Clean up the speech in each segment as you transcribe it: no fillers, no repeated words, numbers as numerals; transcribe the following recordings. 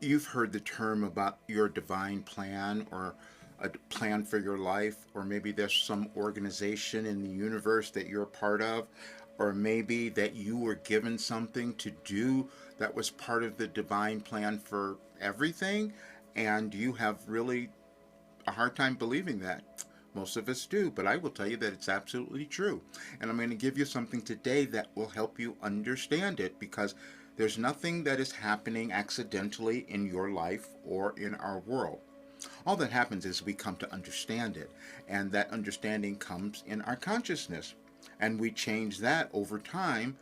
You've heard the term about your divine plan or a plan for your life, or maybe there's some organization in the universe that you're a part of, or maybe that you were given something to do that was part of the divine plan for everything, and you have really a hard time believing that. Most of us do, but I will tell you that it's absolutely true. And I'm going to give you something today that will help you understand it, because there's nothing that is happening accidentally in your life or in our world. All that happens is we come to understand it, and that understanding comes in our consciousness. And we change that over time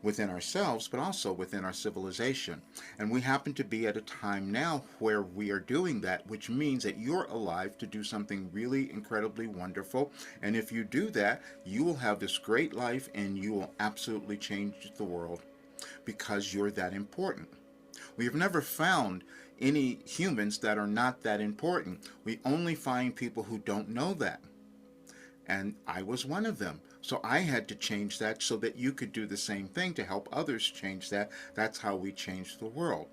within ourselves, but also within our civilization. And we happen to be at a time now where we are doing that, which means that you're alive to do something really incredibly wonderful. And if you do that, you will have this great life and you will absolutely change the world because you're that important. We have never found any humans that are not that important. We only find people who don't know that. And I was one of them. So I had to change that so that you could do the same thing to help others change that. That's how we change the world.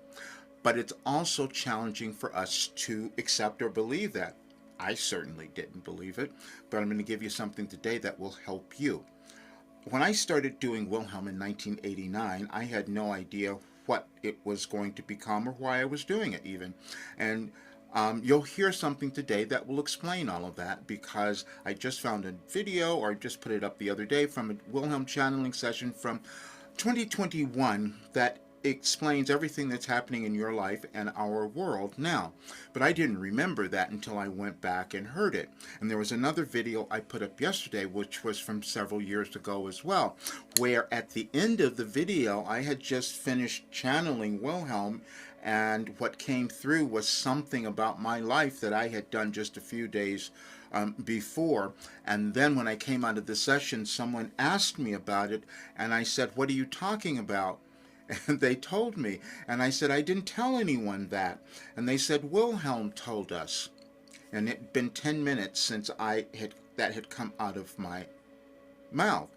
But it's also challenging for us to accept or believe that. I certainly didn't believe it, but I'm going to give you something today that will help you. When I started doing Wilhelm in 1989, I had no idea what it was going to become or why I was doing it, even. And you'll hear something today that will explain all of that, because I just found a video, or I just put it up the other day, from a Wilhelm channeling session from 2021 that explains everything that's happening in your life and our world now. But I didn't remember that until I went back and heard it. And there was another video I put up yesterday, which was from several years ago as well, where at the end of the video I had just finished channeling Wilhelm, and what came through was something about my life that I had done just a few days before. And then when I came out of the session, someone asked me about it, and I said, "What are you talking about?" And they told me, and I said, "I didn't tell anyone that." And they said, "Wilhelm told us." And it had been 10 minutes since that had come out of my mouth.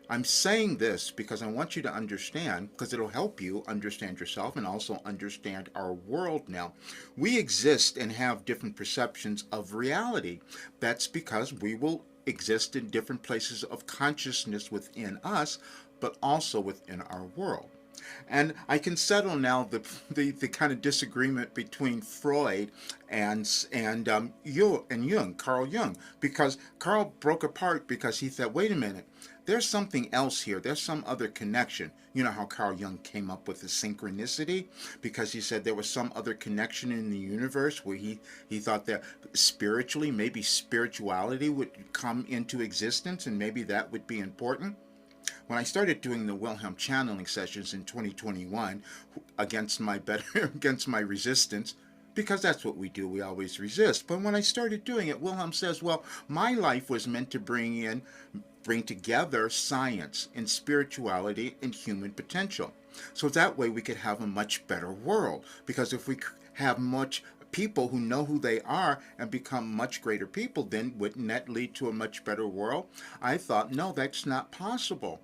I'm saying this because I want you to understand, because it'll help you understand yourself and also understand our world now. We exist and have different perceptions of reality. That's because we will exist in different places of consciousness within us, but also within our world. And I can settle now the kind of disagreement between Freud and Carl Jung, because Carl broke apart because he said, "Wait a minute, there's something else here. There's some other connection." You know how Carl Jung came up with the synchronicity, because he said there was some other connection in the universe where he thought that spiritually, maybe spirituality would come into existence, and maybe that would be important. When I started doing the Wilhelm channeling sessions in 2021, against my against my resistance, because that's what we do, we always resist. But when I started doing it, Wilhelm says, "Well, my life was meant to bring together science and spirituality and human potential. So that way we could have a much better world. Because if we have much people who know who they are and become much greater people, then wouldn't that lead to a much better world?" I thought, no, that's not possible.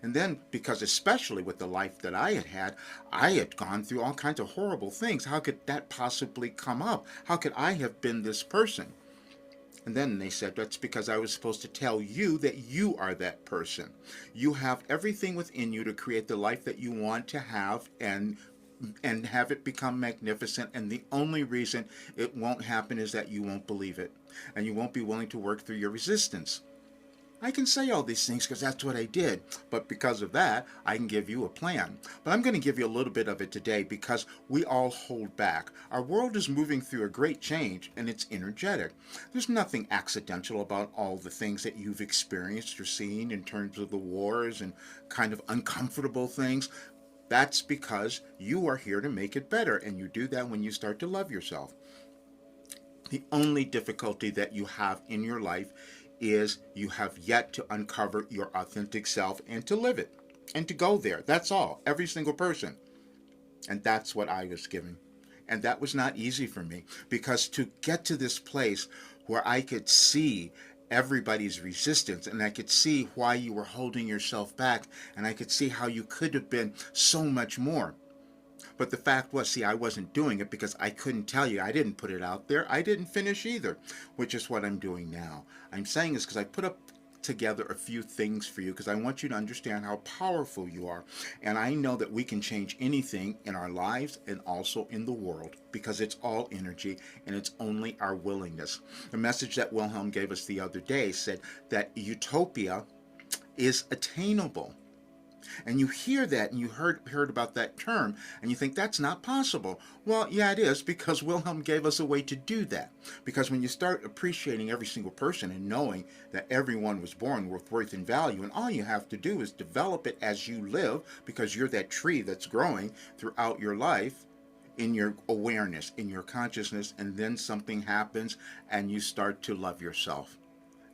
And then, because especially with the life that I had gone through all kinds of horrible things. How could that possibly come up? How could I have been this person? And then they said, "That's because I was supposed to tell you that you are that person. You have everything within you to create the life that you want to have, and have it become magnificent. And the only reason it won't happen is that you won't believe it, and you won't be willing to work through your resistance." I can say all these things because that's what I did, but because of that, I can give you a plan. But I'm going to give you a little bit of it today, because we all hold back. Our world is moving through a great change, and it's energetic. There's nothing accidental about all the things that you've experienced or seen in terms of the wars and kind of uncomfortable things. That's because you are here to make it better, and you do that when you start to love yourself. The only difficulty that you have in your life is you have yet to uncover your authentic self and to live it and to go there. That's all. Every single person. And that's what I was given. And that was not easy for me, because to get to this place where I could see everybody's resistance, and I could see why you were holding yourself back, and I could see how you could have been so much more. But the fact was, see, I wasn't doing it because I couldn't tell you. I didn't put it out there. I didn't finish either, which is what I'm doing now. I'm saying this because I put up together a few things for you because I want you to understand how powerful you are. And I know that we can change anything in our lives and also in the world because it's all energy and it's only our willingness. The message that Wilhelm gave us the other day said that utopia is attainable. And you hear that and you heard about that term and you think that's not possible. Well, yeah, it is, because Wilhelm gave us a way to do that. Because when you start appreciating every single person and knowing that everyone was born with worth and value, and all you have to do is develop it as you live, because you're that tree that's growing throughout your life, in your awareness, in your consciousness, and then something happens and you start to love yourself.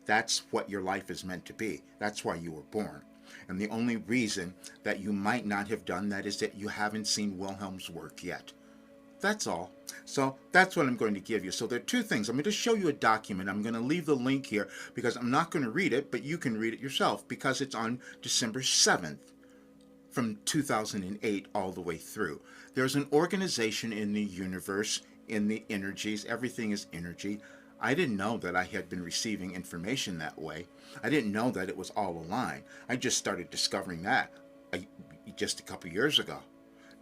That's what your life is meant to be. That's why you were born. And the only reason that you might not have done that is that you haven't seen Wilhelm's work yet. That's all. So that's what I'm going to give you. So there are two things. I'm going to show you a document. I'm going to leave the link here because I'm not going to read it, but you can read it yourself because it's on December 7th from 2008 all the way through. There's an organization in the universe, in the energies. Everything is energy. I didn't know that I had been receiving information that way. I didn't know that it was all aligned. I just started discovering that just a couple years ago.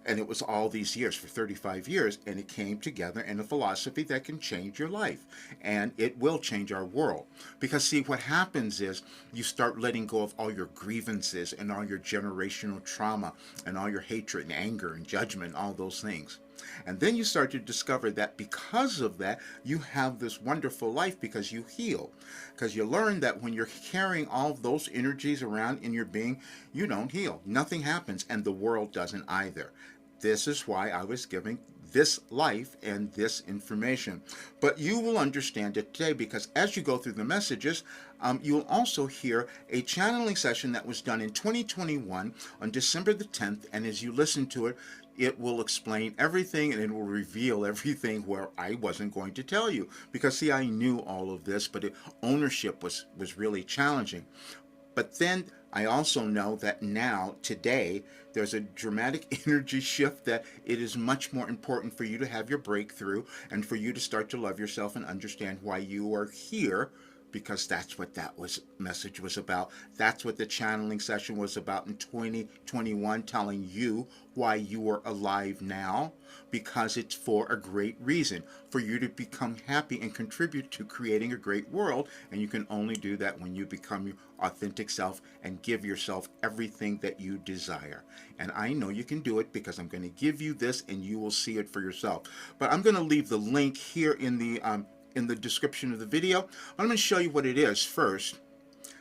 And it was all these years, for 35 years, and it came together in a philosophy that can change your life. And it will change our world. Because see, what happens is you start letting go of all your grievances and all your generational trauma and all your hatred and anger and judgment, all those things. And then you start to discover that because of that, you have this wonderful life because you heal. Because you learn that when you're carrying all of those energies around in your being, you don't heal. Nothing happens, and the world doesn't either. This is why I was giving this life and this information. But you will understand it today because as you go through the messages, you'll also hear a channeling session that was done in 2021 on December the 10th. And as you listen to it, it will explain everything and it will reveal everything where I wasn't going to tell you. Because see, I knew all of this, but ownership was really challenging. But then I also know that now, today, there's a dramatic energy shift that it is much more important for you to have your breakthrough and for you to start to love yourself and understand why you are here, because that's what that message was about. That's what the channeling session was about in 2021, telling you why you are alive now, because it's for a great reason, for you to become happy and contribute to creating a great world. And you can only do that when you become your authentic self and give yourself everything that you desire. And I know you can do it because I'm going to give you this and you will see it for yourself. But I'm going to leave the link here in the description of the video. I'm going to show you what it is first,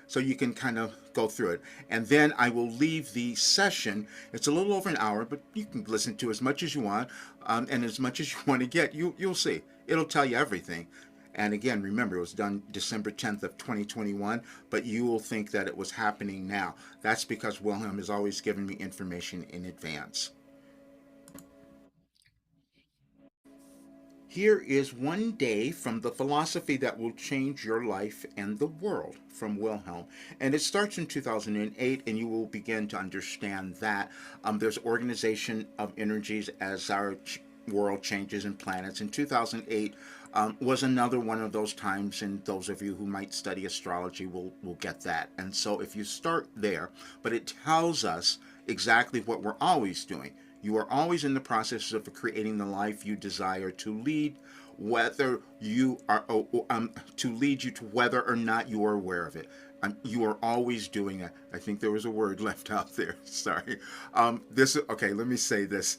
so you can kind of go through it. And then I will leave the session. It's a little over an hour, but you can listen to as much as you want, and as much as you want to get. You'll see. It'll tell you everything. And again, remember, it was done December 10th of 2021, but you will think that it was happening now. That's because Wilhelm has always given me information in advance. Here is one day from the philosophy that will change your life and the world, from Wilhelm. And it starts in 2008, and you will begin to understand that there's organization of energies as our world changes in planets. In 2008 was another one of those times, and those of you who might study astrology will get that. And so if you start there, but it tells us exactly what we're always doing. You are always in the process of creating the life you desire to lead, whether you are to lead you to whether or not you are aware of it. You are always doing it. I think there was a word left out there. Sorry. Okay. Let me say this.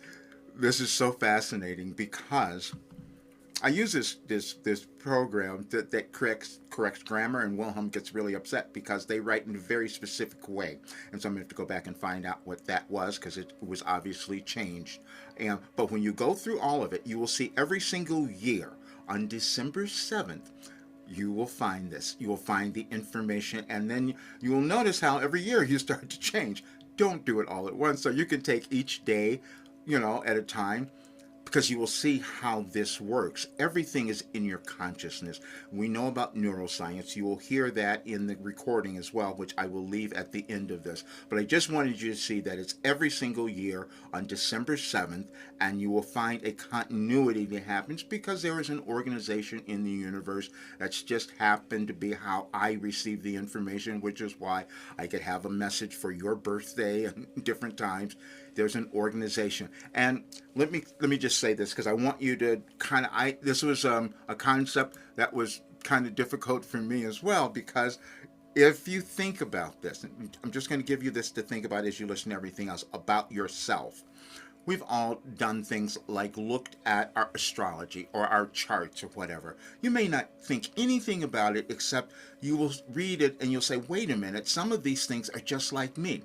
This is so fascinating because I use this program that corrects grammar, and Wilhelm gets really upset because they write in a very specific way. And so I'm going to have to go back and find out what that was, because it was obviously changed. But when you go through all of it, you will see every single year on December 7th, you will find this. You will find the information, and then you will notice how every year you start to change. Don't do it all at once. So you can take each day, at a time. because you will see how this works. Everything is in your consciousness. We know about neuroscience. You will hear that in the recording as well, which I will leave at the end of this. But I just wanted you to see that it's every single year on December 7th, and you will find a continuity that happens because there is an organization in the universe that's just happened to be how I receive the information, which is why I could have a message for your birthday and different times. There's an organization, and let me just say this because I want you to kind of this was a concept that was kind of difficult for me as well, because if you think about this, I'm just going to give you this to think about as you listen to everything else about yourself. We've all done things like looked at our astrology or our charts or whatever. You may not think anything about it except you will read it and you'll say, wait a minute, some of these things are just like me.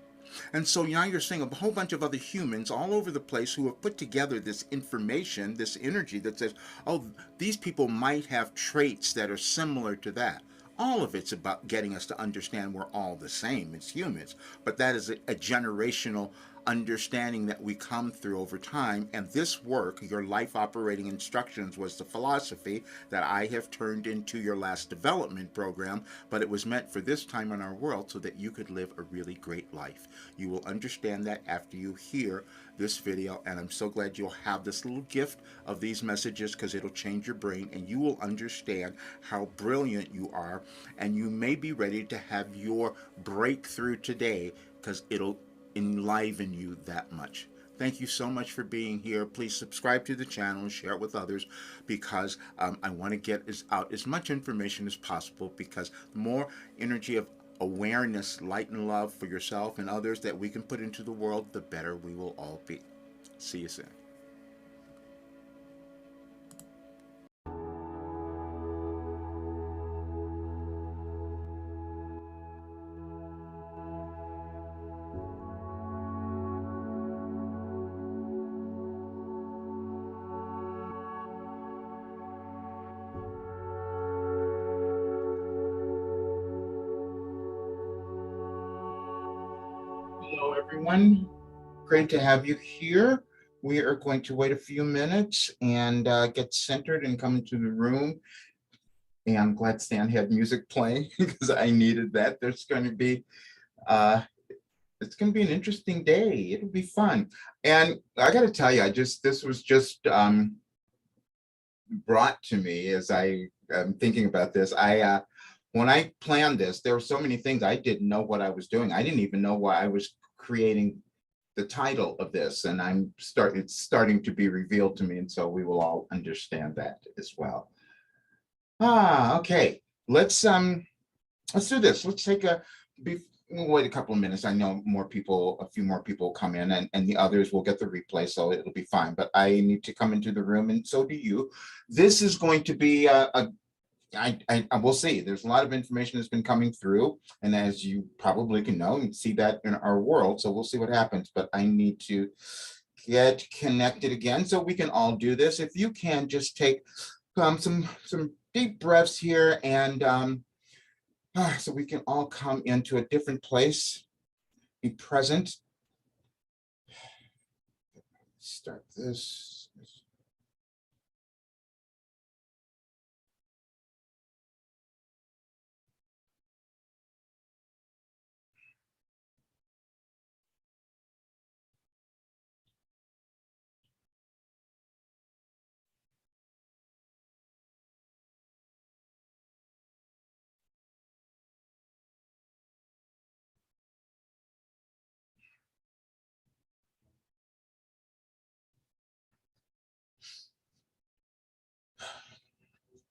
And so now you're seeing a whole bunch of other humans all over the place who have put together this information, this energy that says, oh, these people might have traits that are similar to that. All of it's about getting us to understand we're all the same as humans. But that is a generational understanding that we come through over time. And this work, your life operating instructions, was the philosophy that I have turned into your last development program. But it was meant for this time in our world so that you could live a really great life. You will understand that after you hear this video, and I'm so glad you'll have this little gift of these messages because it'll change your brain and you will understand how brilliant you are, and you may be ready to have your breakthrough today because it'll enliven you that much. Thank you so much for being here. Please subscribe to the channel and share it with others, because I want to get out as much information as possible, because the more energy of awareness, light, and love for yourself and others that we can put into the world, the better we will all be. See you soon. Hello, everyone. Great to have you here. We are going to wait a few minutes and get centered and come into the room. And I'm glad Stan had music playing because I needed that. Uh, it's going to be an interesting day. It'll be fun. And I got to tell you, this was just brought to me as I am thinking about this. When I planned this, there were so many things I didn't know what I was doing. I didn't even know why I was creating the title of this, and it's starting to be revealed to me, and so we will all understand that as well. Okay. Let's do this. We'll wait a couple of minutes. I know a few more people come in, and the others will get the replay, so it'll be fine. But I need to come into the room, and so do you. This is going to be I will see. There's a lot of information that's been coming through, and as you probably can know and see that in our world, so we'll see what happens. But I need to get connected again so we can all do this. If you can just take some deep breaths here, and so we can all come into a different place, be present. Start this.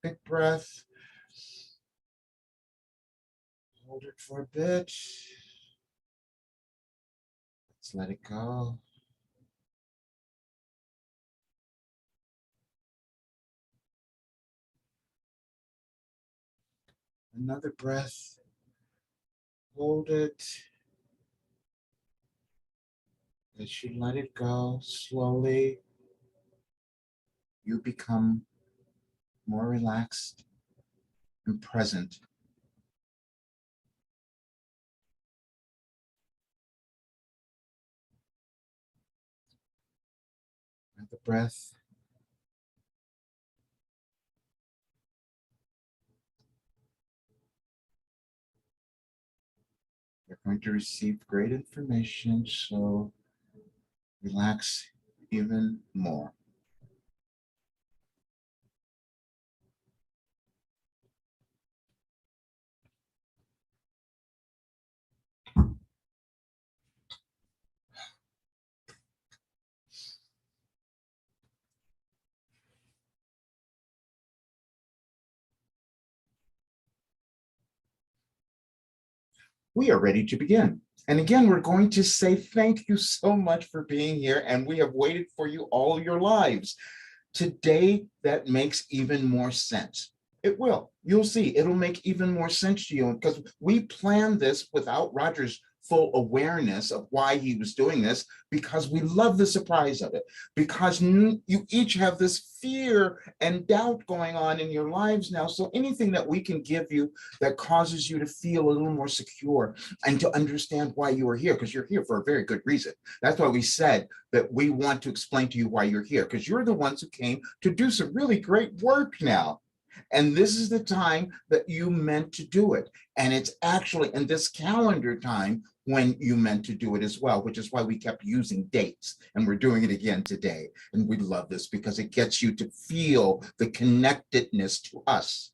Big breath. Hold it for a bit. Let's let it go. Another breath. Hold it. As you let it go slowly, you become more relaxed and present. Another breath. Going to receive great information, so relax even more. We are ready to begin. And again, we're going to say thank you so much for being here, and we have waited for you all your lives. Today, that makes even more sense. It will. You'll see. It'll make even more sense to you because we planned this without Roger's full awareness of why he was doing this, because we love the surprise of it, because you each have this fear and doubt going on in your lives now. So anything that we can give you that causes you to feel a little more secure and to understand why you are here, because you're here for a very good reason. That's why we said that we want to explain to you why you're here, because you're the ones who came to do some really great work now. And this is the time that you meant to do it. And it's actually in this calendar time when you meant to do it as well, which is why we kept using dates. And we're doing it again today. And we love this because it gets you to feel the connectedness to us.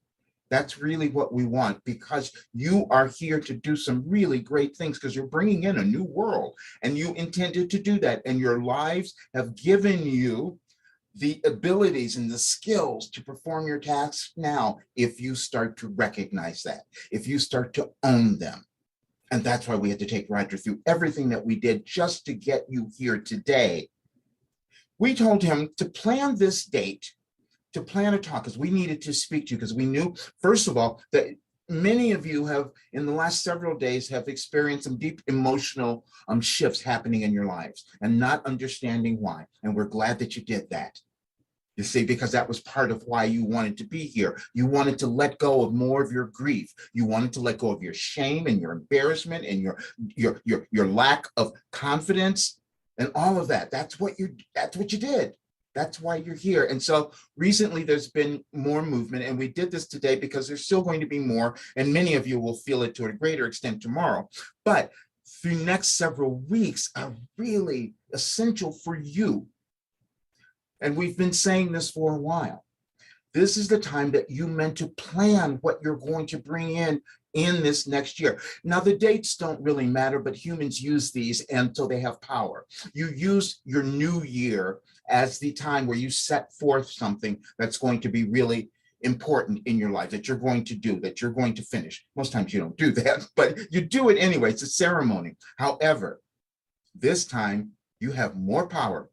That's really what we want, because you are here to do some really great things, because you're bringing in a new world and you intended to do that. And your lives have given you the abilities and the skills to perform your tasks now if you start to recognize that, if you start to own them. And that's why we had to take Roger through everything that we did just to get you here today. We told him to plan this date, to plan a talk, because we needed to speak to you, because we knew, first of all, that many of you have, in the last several days, have experienced some deep emotional shifts happening in your lives and not understanding why. And we're glad that you did that. You see, because that was part of why you wanted to be here. You wanted to let go of more of your grief. You wanted to let go of your shame and your embarrassment and your lack of confidence and all of that. That's what you did. That's why you're here. And so recently there's been more movement, and we did this today because there's still going to be more, and many of you will feel it to a greater extent tomorrow. But the next several weeks are really essential for you. And we've been saying this for a while. This is the time that you meant to plan what you're going to bring in this next year. Now, the dates don't really matter, but humans use these, and so they have power. You use your new year as the time where you set forth something that's going to be really important in your life, that you're going to do, that you're going to finish. Most times you don't do that, but you do it anyway. It's a ceremony. However, this time you have more power.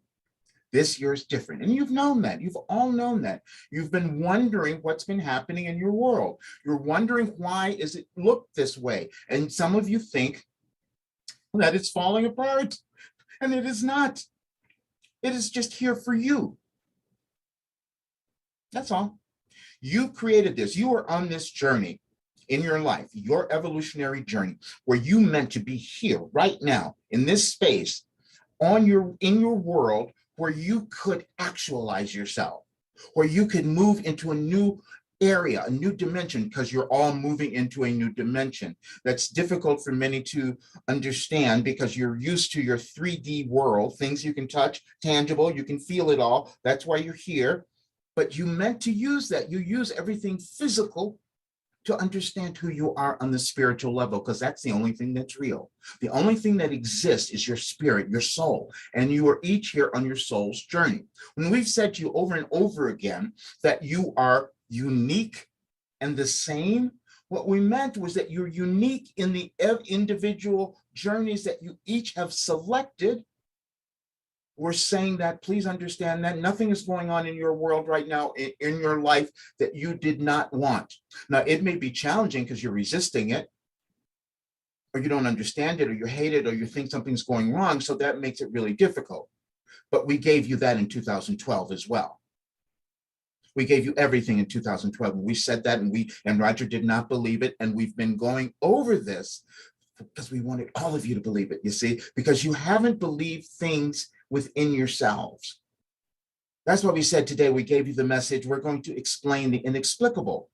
This year is different. And you've known that. You've all known that. You've been wondering what's been happening in your world. You're wondering, why is it look this way? And some of you think that it's falling apart. And it is not. It is just here for you. That's all. You created this. You are on this journey in your life, your evolutionary journey, where you meant to be here right now in this space in your world, where you could actualize yourself, where you could move into a new area, a new dimension, because you're all moving into a new dimension. That's difficult for many to understand because you're used to your 3D world, things you can touch, tangible, you can feel it all. That's why you're here. But you meant to use that. You use everything physical to understand who you are on the spiritual level, because that's the only thing that's real. The only thing that exists is your spirit, your soul, and you are each here on your soul's journey. When we've said to you over and over again that you are unique and the same, what we meant was that you're unique in the individual journeys that you each have selected. We're saying that, please understand that nothing is going on in your world right now, in your life, that you did not want. Now, it may be challenging because you're resisting it, or you don't understand it, or you hate it, or you think something's going wrong. So that makes it really difficult. But we gave you that in 2012 as well. We gave you everything in 2012. And we said that, and Roger did not believe it. And we've been going over this because we wanted all of you to believe it, you see, because you haven't believed things within yourselves. That's why we said today, we gave you the message, we're going to explain the inexplicable,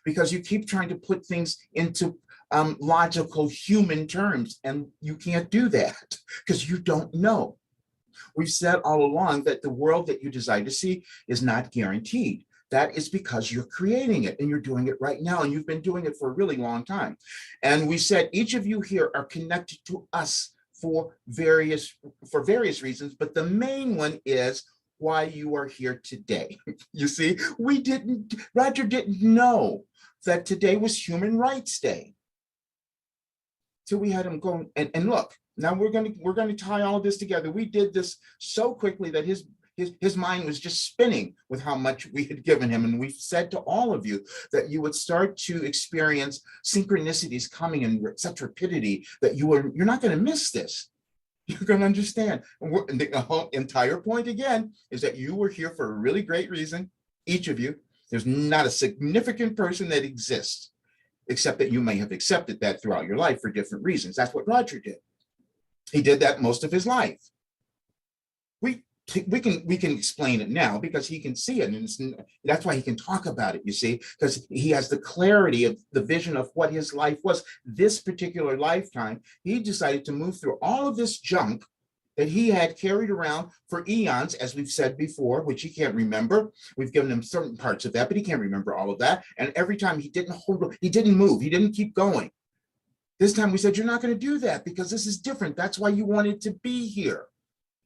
because you keep trying to put things into logical human terms, and you can't do that because you don't know. We've said all along that the world that you desire to see is not guaranteed. That is because you're creating it and you're doing it right now, and you've been doing it for a really long time. And we said each of you here are connected to us for various reasons, but the main one is why you are here today. You see, Roger didn't know that today was Human Rights Day. So we had him go and look. Now we're going to tie all of this together. We did this so quickly that his mind was just spinning with how much we had given him. And we said to all of you that you would start to experience synchronicities coming in such rapidity that you're not going to miss this. You're going to understand. And the whole entire point again is that you were here for a really great reason, each of you. There's not a significant person that exists, except that you may have accepted that throughout your life for different reasons. That's what Roger did. He did that most of his life. We can explain it now because he can see it, and that's why he can talk about it, you see, because he has the clarity of the vision of what his life was. This particular lifetime, he decided to move through all of this junk that he had carried around for eons, as we've said before, which he can't remember. We've given him certain parts of that, but he can't remember all of that. And every time he didn't move, he didn't keep going. This time we said, you're not going to do that because this is different. That's why you wanted to be here.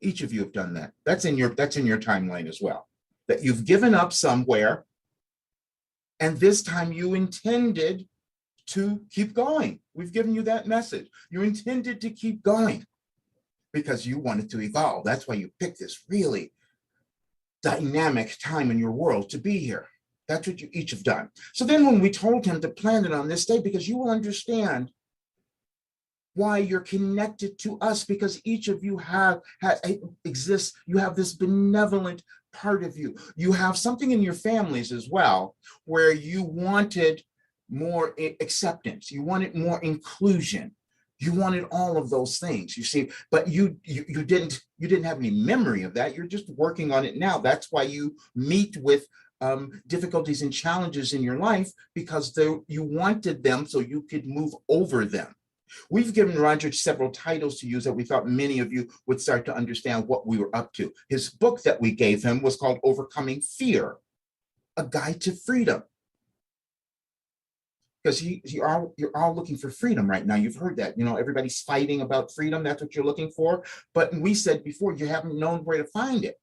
Each of you have done that. That's in your timeline as well, that you've given up somewhere. And this time you intended to keep going. We've given you that message. You intended to keep going because you wanted to evolve. That's why you picked this really dynamic time in your world to be here. That's what you each have done. So then when we told him to plan it on this day, because you will understand why you're connected to us, because each of you exists. You have this benevolent part of you. You have something in your families as well, where you wanted more acceptance. You wanted more inclusion. You wanted all of those things, you see, but you didn't have any memory of that. You're just working on it now. That's why you meet with difficulties and challenges in your life, because you wanted them so you could move over them. We've given Roger several titles to use that we thought many of you would start to understand what we were up to. His book that we gave him was called Overcoming Fear, A Guide to Freedom. Because you're all looking for freedom right now. You've heard that, everybody's fighting about freedom. That's what you're looking for. But we said before, you haven't known where to find it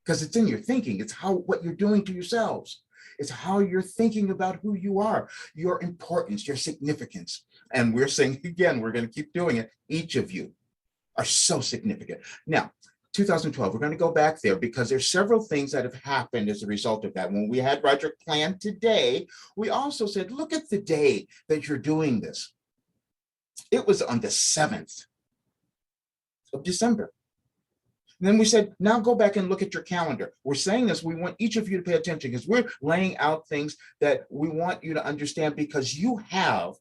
because it's in your thinking. It's what you're doing to yourselves. It's how you're thinking about who you are, your importance, your significance. And we're saying, again, we're going to keep doing it. Each of you are so significant. Now, 2012, we're going to go back there because there's several things that have happened as a result of that. When we had Roger plan today, we also said, look at the day that you're doing this. It was on the 7th of December. And then we said, now go back and look at your calendar. We're saying this, we want each of you to pay attention because we're laying out things that we want you to understand, because you have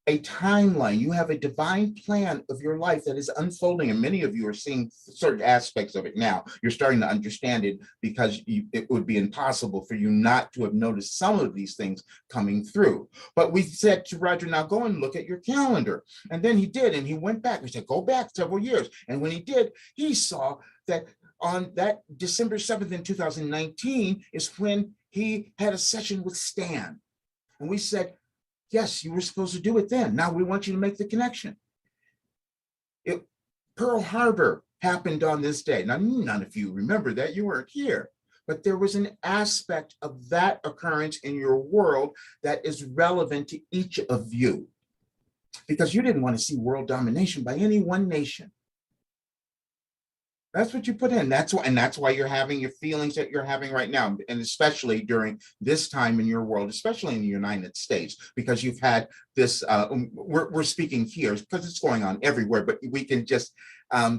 a timeline, you have a divine plan of your life that is unfolding, and many of you are seeing certain aspects of it now. You're starting to understand it because it would be impossible for you not to have noticed some of these things coming through. But we said to Roger, now go and look at your calendar. And then he did, and he went back. We said, go back several years. And when he did, he saw that on that December 7th in 2019 is when he had a session with Stan. And we said, yes, you were supposed to do it then. Now we want you to make the connection. Pearl Harbor happened on this day. Now, none of you remember that. You weren't here. But there was an aspect of that occurrence in your world that is relevant to each of you, because you didn't want to see world domination by any one nation. That's what you put in. That's why you're having your feelings that you're having right now, and especially during this time in your world, especially in the United States, because you've had this. We're speaking here because it's going on everywhere, but we can just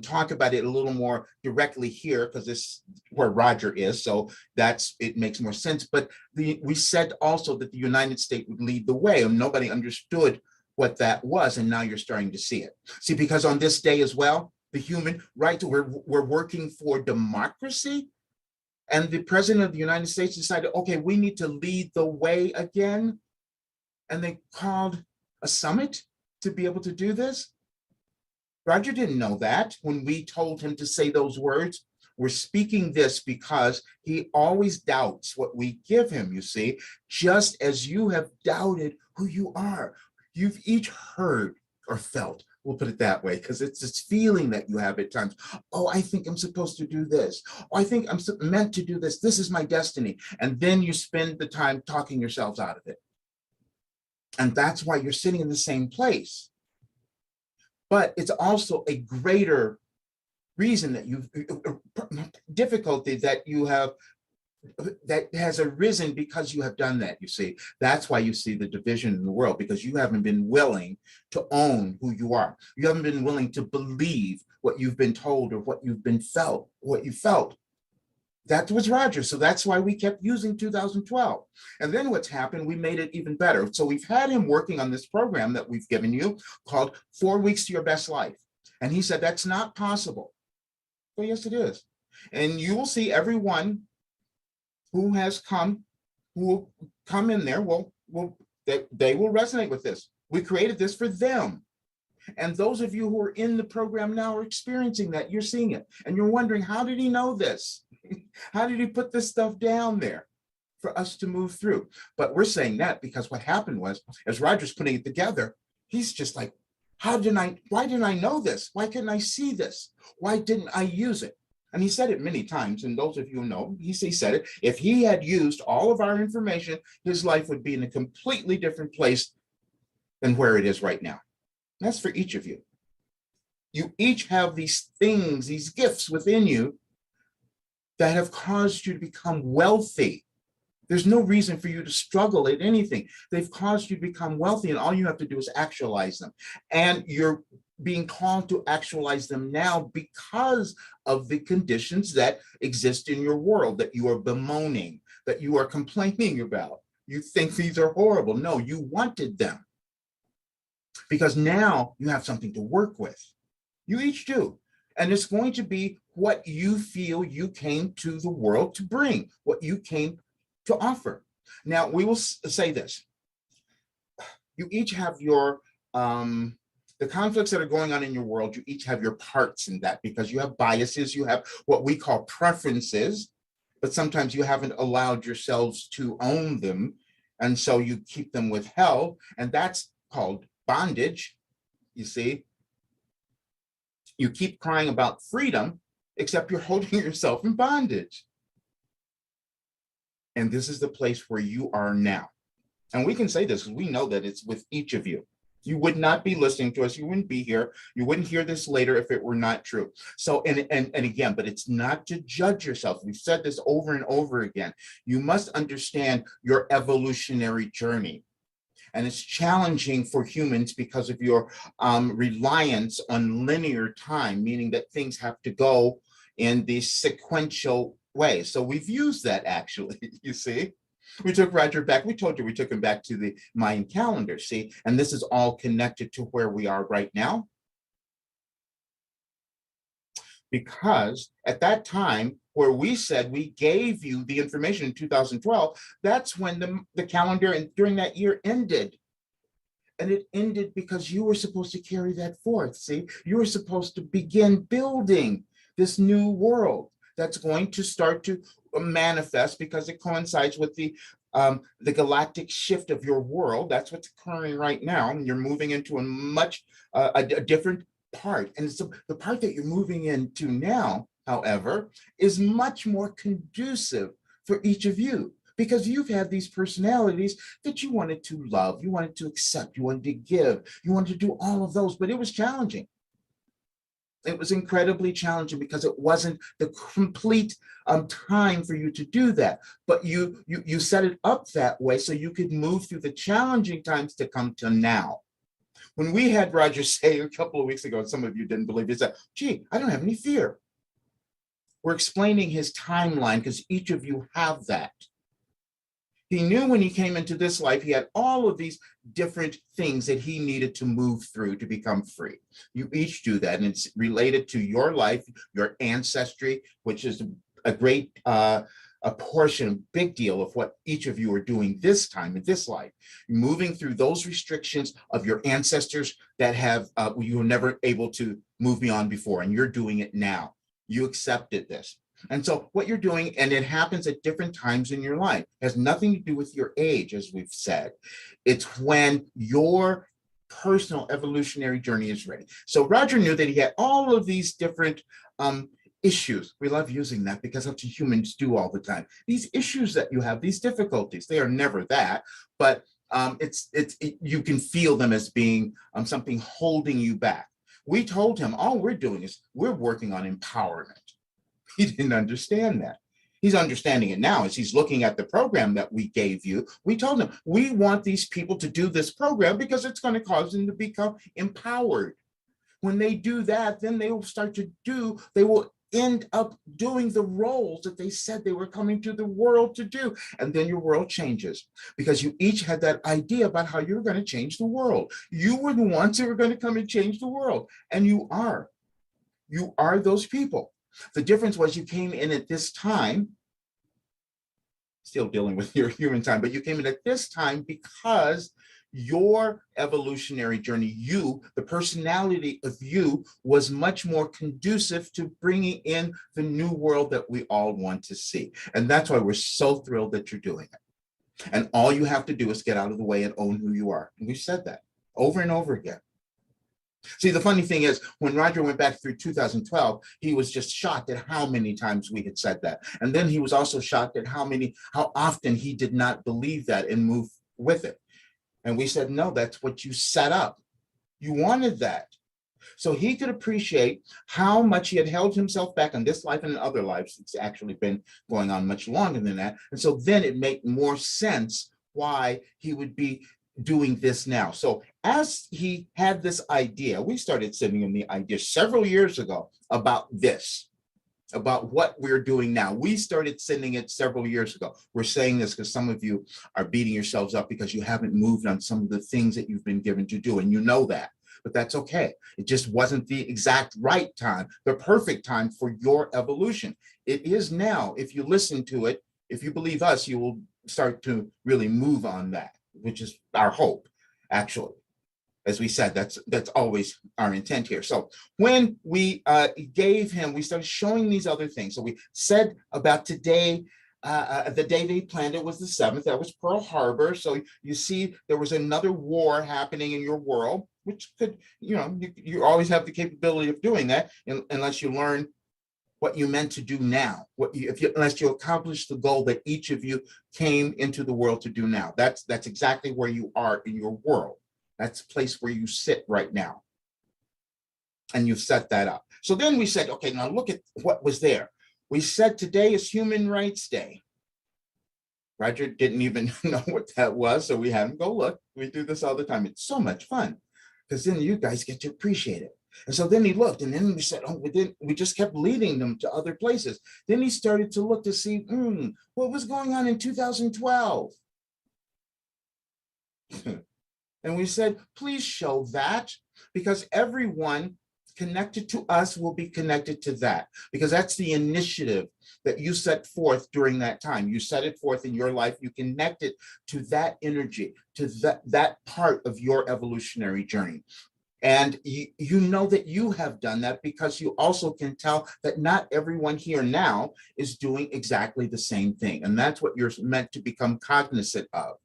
talk about it a little more directly here because this is where Roger is. So it makes more sense. But we said also that the United States would lead the way, and nobody understood what that was, and now you're starting to see it. See, because on this day as well, the human rights, we're working for democracy. And the president of the United States decided, okay, we need to lead the way again. And they called a summit to be able to do this? Roger didn't know that when we told him to say those words. We're speaking this because he always doubts what we give him, you see, just as you have doubted who you are. You've each heard or felt, we'll put it that way, because it's this feeling that you have at times. Oh, I think I'm supposed to do this. Oh, I think I'm meant to do this. This is my destiny. And then you spend the time talking yourselves out of it. And that's why you're sitting in the same place. But it's also a greater reason that you've difficulty that you have that has arisen because you have done that. You see, that's why you see the division in the world, because you haven't been willing to own who you are. You haven't been willing to believe what you've been told or what you've been felt, what you felt. That was Roger. So that's why we kept using 2012. And then what's happened, we made it even better. So we've had him working on this program that we've given you called 4 Weeks to Your Best Life. And he said, that's not possible. Well, yes, it is. And you will see everyone who has come, who will come in there, they will resonate with this. We created this for them. And those of you who are in the program now are experiencing that. You're seeing it. And you're wondering, how did he know this? How did he put this stuff down there for us to move through? But we're saying that because what happened was, as Roger's putting it together, he's just like, why didn't I know this? Why couldn't I see this? Why didn't I use it? And he said it many times, and those of you who know, he said it. If he had used all of our information, his life would be in a completely different place than where it is right now. And that's for each of you. You each have these things, these gifts within you that have caused you to become wealthy. There's no reason for you to struggle at anything. They've caused you to become wealthy, and all you have to do is actualize them. And you're being called to actualize them now because of the conditions that exist in your world that you are bemoaning, that you are complaining about. You think these are horrible. No, you wanted them. Because now you have something to work with. You each do. And it's going to be what you feel you came to the world to bring, what you came to offer. Now, we will say this. You each have your, the conflicts that are going on in your world, you each have your parts in that because you have biases, you have what we call preferences, but sometimes you haven't allowed yourselves to own them. And so you keep them withheld, and that's called bondage, you see. You keep crying about freedom, except you're holding yourself in bondage. And this is the place where you are now. And we can say this because we know that it's with each of you. You would not be listening to us. You wouldn't be here. You wouldn't hear this later if it were not true. So, and again, but it's not to judge yourself. We've said this over and over again. You must understand your evolutionary journey. And it's challenging for humans because of your reliance on linear time, meaning that things have to go in the sequential way. So we've used that actually, you see. We took Roger back. We told you we took him back to the Mayan calendar, see, and this is all connected to where we are right now. Because at that time, where we said we gave you the information in 2012, that's when the calendar and during that year ended. And it ended because you were supposed to carry that forth, see? You were supposed to begin building this new world that's going to start to manifest because it coincides with the galactic shift of your world. That's what's occurring right now. And you're moving into a much a different part. And so the part that you're moving into now, however, is much more conducive for each of you because you've had these personalities that you wanted to love, you wanted to accept, you wanted to give, you wanted to do all of those, but it was challenging. It was incredibly challenging because it wasn't the complete time for you to do that. But you set it up that way so you could move through the challenging times to come to now. When we had Roger say a couple of weeks ago, some of you didn't believe, he said, gee, I don't have any fear. We're explaining his timeline because each of you have that. He knew when he came into this life, he had all of these different things that he needed to move through to become free. You each do that, and it's related to your life, your ancestry, which is a great a portion, a big deal of what each of you are doing this time in this life, moving through those restrictions of your ancestors that have you were never able to move beyond before, and you're doing it now. You accepted this. And so what you're doing, and it happens at different times in your life, has nothing to do with your age, as we've said. It's when your personal evolutionary journey is ready. So Roger knew that he had all of these different issues. We love using that because that's what humans do all the time. These issues that you have, these difficulties, they are never that, but you can feel them as being something holding you back. We told him all we're doing is we're working on empowerment. He didn't understand that. He's understanding it now as he's looking at the program that we gave you. We told him, we want these people to do this program because it's going to cause them to become empowered. When they do that, then they will end up doing the roles that they said they were coming to the world to do. And then your world changes because you each had that idea about how you were going to change the world. You were the ones who were going to come and change the world. And you are those people. The difference was you came in at this time, still dealing with your human time, but you came in at this time because your evolutionary journey, the personality of you was much more conducive to bringing in the new world that we all want to see. And that's why we're so thrilled that you're doing it. And all you have to do is get out of the way and own who you are. And we've said that over and over again. See, the funny thing is, when Roger went back through 2012, he was just shocked at how many times we had said that. And then he was also shocked at how often he did not believe that and move with it. And we said, no, that's what you set up. You wanted that. So he could appreciate how much he had held himself back in this life and in other lives. It's actually been going on much longer than that. And so then it made more sense why he would be doing this now. So as he had this idea, we started sending him the idea several years ago about this, about what we're doing now. We started sending it several years ago. We're saying this because some of you are beating yourselves up because you haven't moved on some of the things that you've been given to do, and you know that. But that's okay. It just wasn't the exact right time, the perfect time for your evolution. It is now. If you listen to it, if you believe us, you will start to really move on that, which is our hope, actually. As we said, that's always our intent here. So when we we started showing these other things. So we said about today, the day they planned it was the 7th. That was Pearl Harbor. So you see there was another war happening in your world, which could, you always have the capability of doing that unless you learn what you meant to do now, unless you accomplish the goal that each of you came into the world to do now. That's exactly where you are in your world. That's the place where you sit right now. And you've set that up. So then we said, okay, now look at what was there. We said today is Human Rights Day. Roger didn't even know what that was, so we had him go look. We do this all the time. It's so much fun because then you guys get to appreciate it. And so then he looked, and then we said, we just kept leading them to other places. Then he started to look to see, what was going on in 2012? And we said, please show that, because everyone connected to us will be connected to that, because that's the initiative that you set forth during that time. You set it forth in your life. You connected to that energy, to that part of your evolutionary journey. And you know that you have done that because you also can tell that not everyone here now is doing exactly the same thing. And that's what you're meant to become cognizant of.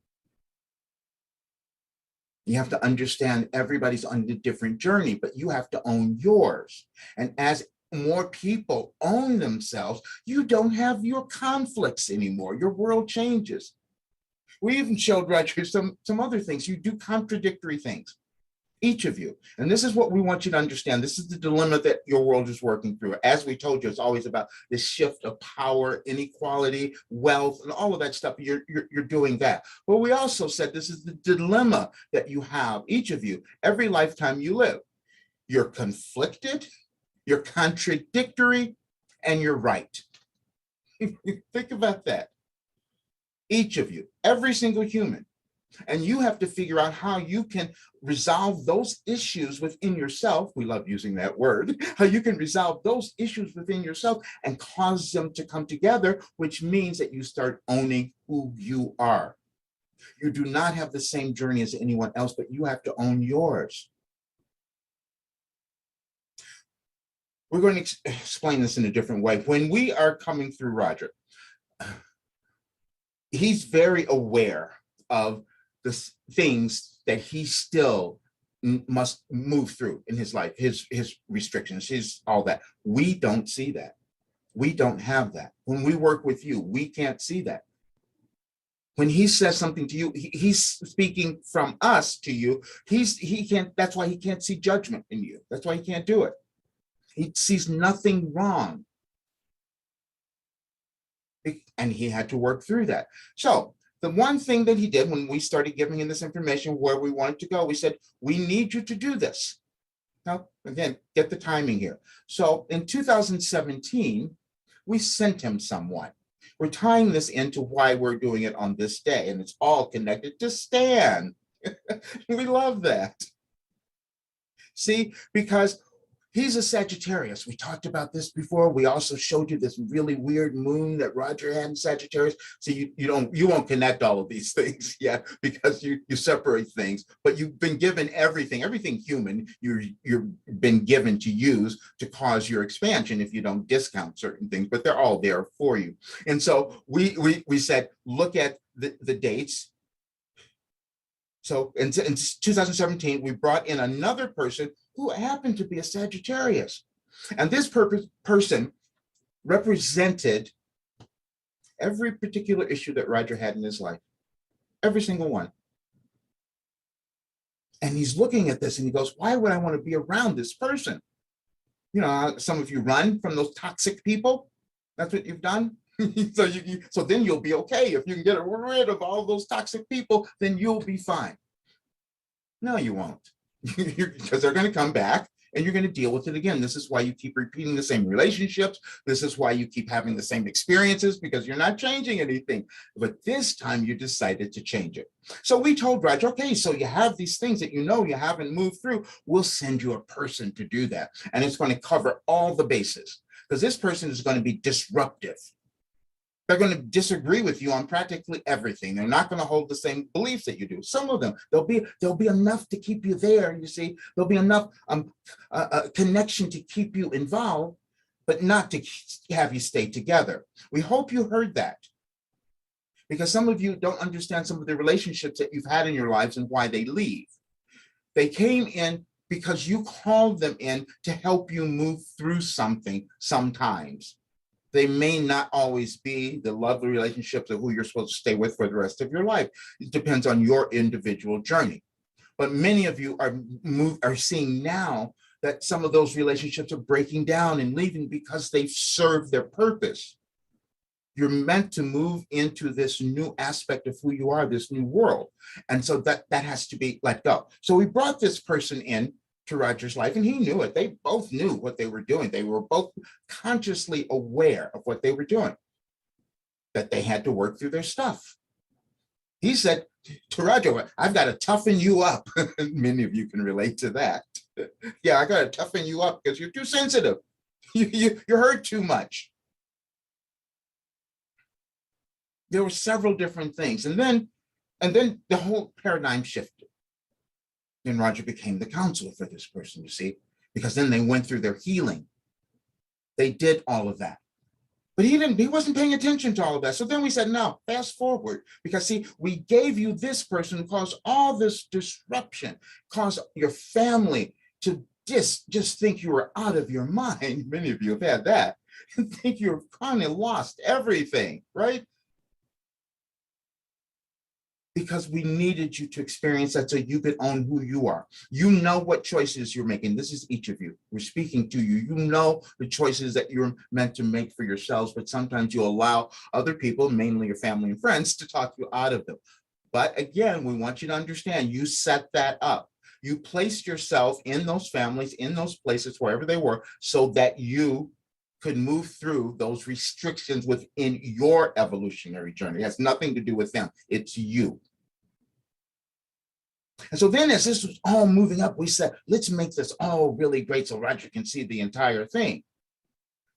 You have to understand everybody's on a different journey, but you have to own yours. And as more people own themselves, you don't have your conflicts anymore. Your world changes. We even showed Roger some other things. You do contradictory things, each of you. And this is what we want you to understand. This is the dilemma that your world is working through. As we told you, it's always about this shift of power, inequality, wealth, and all of that stuff. You're doing that. But we also said this is the dilemma that you have, each of you, every lifetime you live. You're conflicted, you're contradictory, and you're right. Think about that. Each of you, every single human. And you have to figure out how you can resolve those issues within yourself. We love using that word, how you can resolve those issues within yourself and cause them to come together, which means that you start owning who you are. You do not have the same journey as anyone else, but you have to own yours. We're going to explain this in a different way. When we are coming through Roger, he's very aware of the things that he still must move through in his life, his restrictions, his all that. We don't see that. We don't have that. When we work with you, we can't see that. When he says something to you, he's speaking from us to you. He can't. That's why he can't see judgment in you. That's why he can't do it. He sees nothing wrong. And he had to work through that. So the one thing that he did when we started giving him this information where we wanted to go, we said, we need you to do this. Now, again, get the timing here. So in 2017, we sent him someone. We're tying this into why we're doing it on this day, and it's all connected to Stan. We love that. See, because he's a Sagittarius. We talked about this before. We also showed you this really weird moon that Roger had in Sagittarius. So you won't connect all of these things yet because you separate things, but you've been given everything human, you've been given to use to cause your expansion if you don't discount certain things, but they're all there for you. And so we said, look at the dates. So in 2017, we brought in another person who happened to be a Sagittarius. And this person represented every particular issue that Roger had in his life, every single one. And he's looking at this and he goes, why would I want to be around this person? You know, some of you run from those toxic people. That's what you've done. So then you'll be okay. If you can get rid of all those toxic people, then you'll be fine. No, you won't. Because they're going to come back and you're going to deal with it again. This is why you keep repeating the same relationships. This is why you keep having the same experiences, because you're not changing anything. But this time you decided to change it. So we told Roger, okay, so you have these things that you know you haven't moved through. We'll send you a person to do that. And it's going to cover all the bases, because this person is going to be disruptive. They're going to disagree with you on practically everything. They're not going to hold the same beliefs that you do. Some of them, there'll be enough to keep you there. You see, there'll be enough connection to keep you involved, but not to have you stay together. We hope you heard that, because some of you don't understand some of the relationships that you've had in your lives and why they leave. They came in because you called them in to help you move through something sometimes. They may not always be the lovely relationships of who you're supposed to stay with for the rest of your life. It depends on your individual journey. But many of you are seeing now that some of those relationships are breaking down and leaving because they've served their purpose. You're meant to move into this new aspect of who you are, this new world. And so that has to be let go. So we brought this person in to Roger's life, and he knew it. They both knew what they were doing. They were both consciously aware of what they were doing, that they had to work through their stuff. He said to Roger, I've got to toughen you up. Many of you can relate to that. Yeah, I got to toughen you up because you're too sensitive. You hurt too much. There were several different things. And then the whole paradigm shifted. Then Roger became the counselor for this person, you see, because then they went through their healing. They did all of that. But he wasn't paying attention to all of that. So then we said, no, fast forward. Because see, we gave you this person who caused all this disruption, caused your family to just think you were out of your mind. Many of you have had that. And think you've kind of lost everything, right? Because we needed you to experience that so you could own who you are. You know what choices you're making. This is each of you. We're speaking to you. You know the choices that you're meant to make for yourselves, but sometimes you allow other people, mainly your family and friends, to talk you out of them. But again, we want you to understand, you set that up. You placed yourself in those families, in those places, wherever they were, so that you could move through those restrictions within your evolutionary journey. It has nothing to do with them. It's you. And so then as this was all moving up, we said, let's make this all really great so Roger can see the entire thing.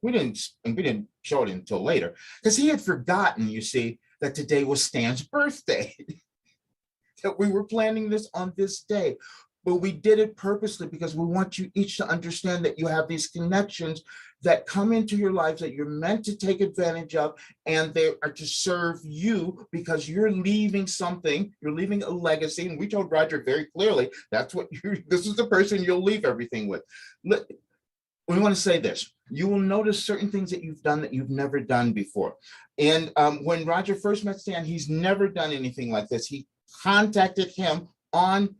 We didn't show it until later because he had forgotten, you see, that today was Stan's birthday, that we were planning this on this day. But we did it purposely because we want you each to understand that you have these connections that come into your lives that you're meant to take advantage of, and they are to serve you because you're leaving something, you're leaving a legacy. And we told Roger very clearly, this is the person you'll leave everything with. We want to say this. You will notice certain things that you've done that you've never done before. And when Roger first met Stan, he's never done anything like this. He contacted him on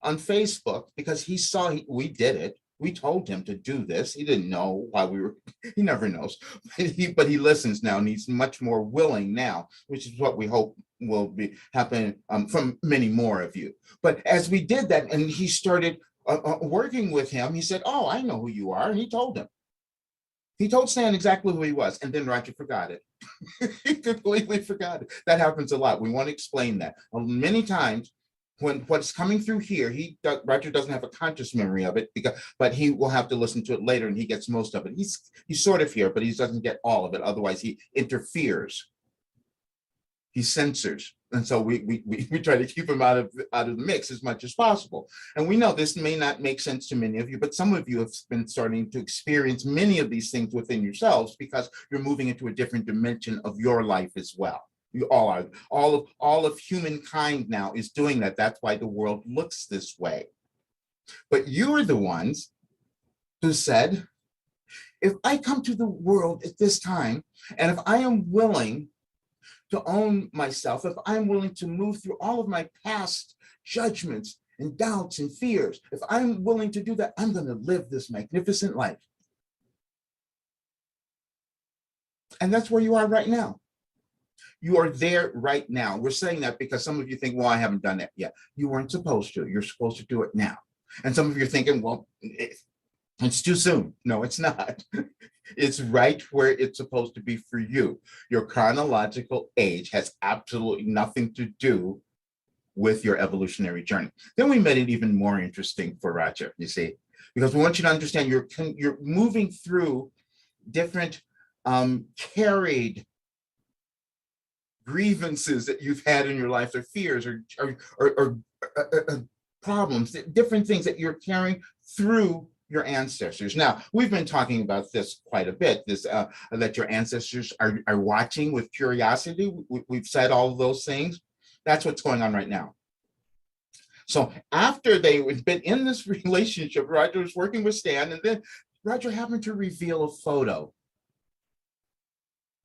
Facebook because he saw we did it. We told him to do this. He didn't know why he never knows, but he listens now and he's much more willing now, which is what we hope will be happening from many more of you. But as we did that and he started working with him, he said, oh, I know who you are. And he told him. He told Stan exactly who he was, and then Roger forgot it. He completely forgot it. That happens a lot. We want to explain that. Many times, when what's coming through here, Roger doesn't have a conscious memory of it, but he will have to listen to it later, and he gets most of it. He's sort of here, but he doesn't get all of it. Otherwise, he interferes. He censors. And so we try to keep him out of the mix as much as possible. And we know this may not make sense to many of you, but some of you have been starting to experience many of these things within yourselves because you're moving into a different dimension of your life as well. You all are. All of humankind now is doing that. That's why the world looks this way. But you are the ones who said, if I come to the world at this time, and if I am willing to own myself, if I'm willing to move through all of my past judgments and doubts and fears, if I'm willing to do that, I'm going to live this magnificent life. And that's where you are right now. You are there right now. We're saying that because some of you think, well, I haven't done that yet. You weren't supposed to. You're supposed to do it now. And some of you are thinking, well, it's too soon. No, it's not. It's right where it's supposed to be for you. Your chronological age has absolutely nothing to do with your evolutionary journey. Then we made it even more interesting for Roger, you see, because we want you to understand you're moving through different carried grievances that you've had in your life, or fears, or problems, different things that you're carrying through your ancestors. Now, we've been talking about this quite a bit, that your ancestors are watching with curiosity. We've said all of those things. That's what's going on right now. So after they had been in this relationship, Roger was working with Stan, and then Roger happened to reveal a photo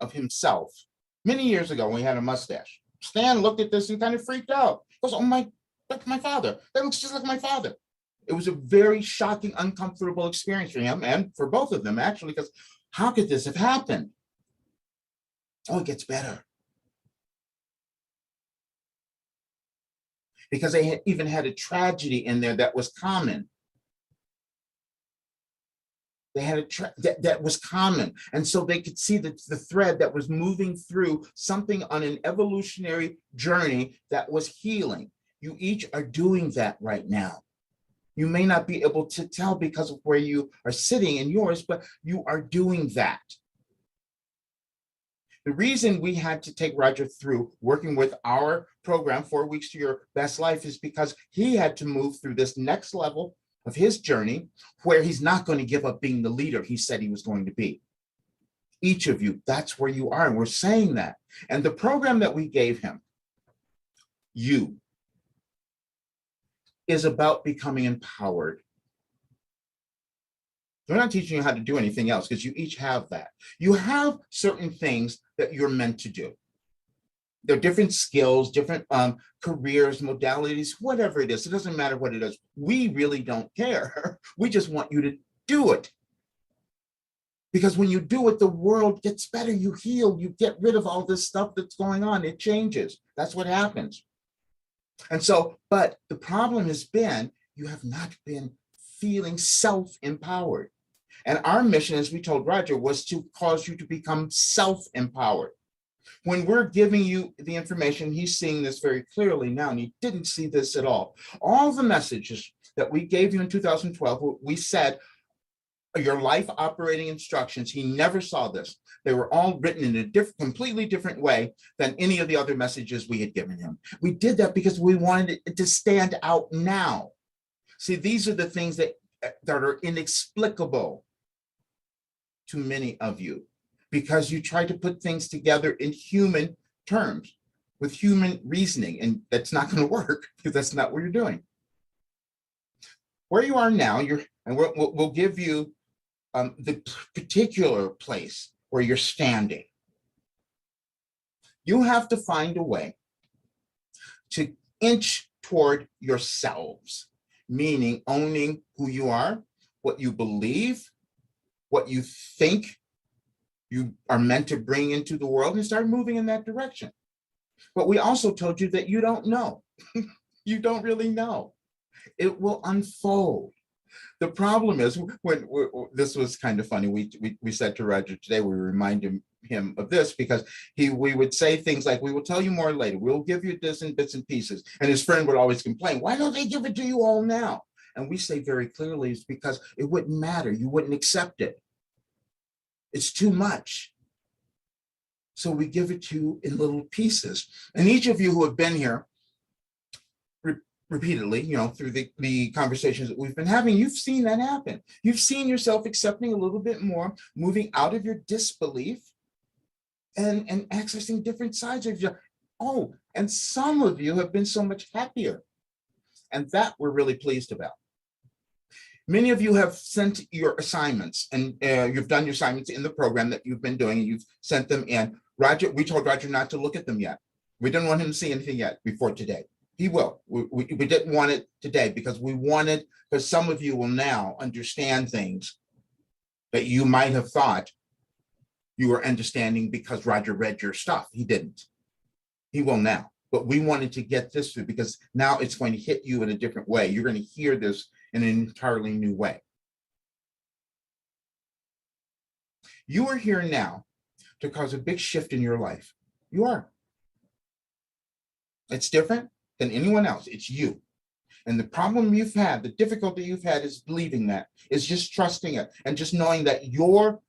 of himself many years ago when he had a mustache. Stan looked at this and kind of freaked out. He goes, oh that's my father. That looks just like my father. It was a very shocking, uncomfortable experience for him and for both of them, actually, because how could this have happened? Oh, it gets better. Because they had even had a tragedy in there that was common. They had that was common. And so they could see the thread that was moving through something on an evolutionary journey that was healing. You each are doing that right now. You may not be able to tell because of where you are sitting in yours, but you are doing that. The reason we had to take Roger through working with our program, 4 Weeks to Your Best Life, is because he had to move through this next level of his journey where he's not going to give up being the leader he said he was going to be. Each of you, that's where you are. And we're saying that. And the program that we gave him, you, is about becoming empowered. We're not teaching you how to do anything else because you each have that. You have certain things that you're meant to do. There are different skills, different careers, modalities, whatever it is. It doesn't matter what it is. We really don't care. We just want you to do it. Because when you do it, the world gets better. You heal. You get rid of all this stuff that's going on. It changes. That's what happens. And so, but the problem has been you have not been feeling self-empowered. And our mission, as we told Roger, was to cause you to become self-empowered. When we're giving you the information, he's seeing this very clearly now, and he didn't see this at all. All the messages that we gave you in 2012, we said your life operating instructions, he never saw this. They were all written in a completely different way than any of the other messages we had given him. We did that because we wanted it to stand out now. See, these are the things that are inexplicable to many of you, because you try to put things together in human terms with human reasoning, and that's not going to work because that's not what you're doing. Where you are now, and we'll give you the particular place where you're standing. You have to find a way to inch toward yourselves, meaning owning who you are, what you believe, what you think you are meant to bring into the world, and start moving in that direction. But we also told you that you don't know. You don't really know. It will unfold. The problem is, when this was kind of funny, we said to Roger today, we reminded him of this, because we would say things like, we will tell you more later, we'll give you this in bits and pieces. And his friend would always complain, why don't they give it to you all now? And we say very clearly, it's because it wouldn't matter. You wouldn't accept it. It's too much. So we give it to you in little pieces. And each of you who have been here repeatedly, through the conversations that we've been having, you've seen that happen. You've seen yourself accepting a little bit more, moving out of your disbelief and accessing different sides of you. Oh, and some of you have been so much happier. And that we're really pleased about. Many of you have sent your assignments, and you've done your assignments in the program that you've been doing, and you've sent them in. Roger, we told Roger not to look at them yet. We didn't want him to see anything yet before today. He will. We didn't want it today because some of you will now understand things that you might have thought you were understanding because Roger read your stuff. He didn't. He will now. But we wanted to get this through because now it's going to hit you in a different way. You're going to hear this in an entirely new way. You are here now to cause a big shift in your life. You are. It's different than anyone else. It's you. And the problem you've had, the difficulty you've had is believing that, is just trusting it and just knowing that your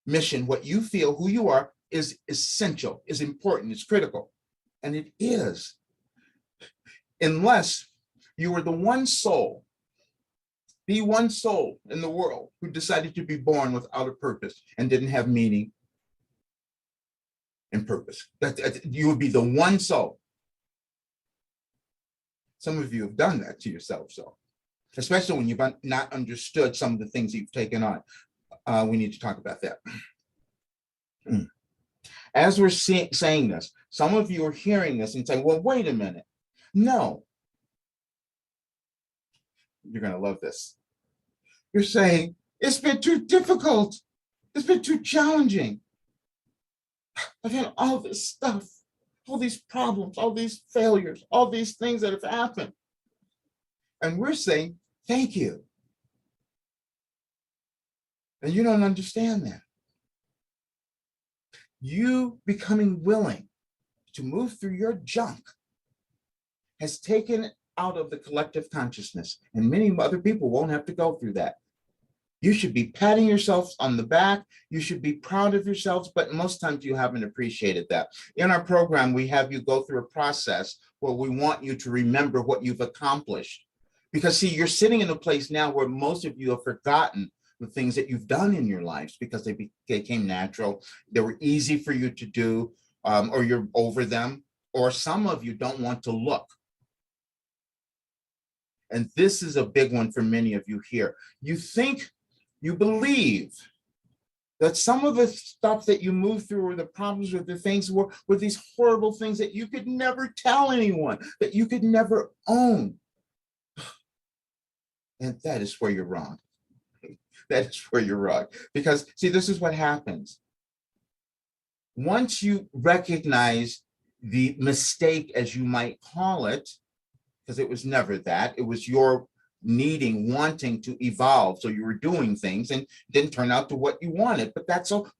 mission, what you feel, who you are, is essential, is important, is critical. And it is. Unless you were the one soul in the world who decided to be born without a purpose and didn't have meaning and purpose. You would be the one soul. Some of you have done that to yourself, so especially when you've not understood some of the things you've taken on. We need to talk about that. As we're saying this, some of you are hearing this and saying, well, wait a minute. No. You're going to love this. You're saying, it's been too difficult. It's been too challenging. I've had all this stuff, all these problems, all these failures, all these things that have happened. And we're saying, thank you. And you don't understand that. You becoming willing to move through your junk has taken out of the collective consciousness, and many other people won't have to go through that. You should be patting yourselves on the back. You should be proud of yourselves, but most times you haven't appreciated that. In our program, we have you go through a process where we want you to remember what you've accomplished. Because see, you're sitting in a place now where most of you have forgotten the things that you've done in your lives because they became natural. They were easy for you to do, or you're over them, or some of you don't want to look. And this is a big one for many of you here. You believe that some of the stuff that you moved through, or the problems, or the things were these horrible things that you could never tell anyone, that you could never own. And that is where you're wrong. That is where you're wrong. Because, see, this is what happens. Once you recognize the mistake, as you might call it, because it was never that, it was your needing, wanting to evolve. So you were doing things and didn't turn out to what you wanted. But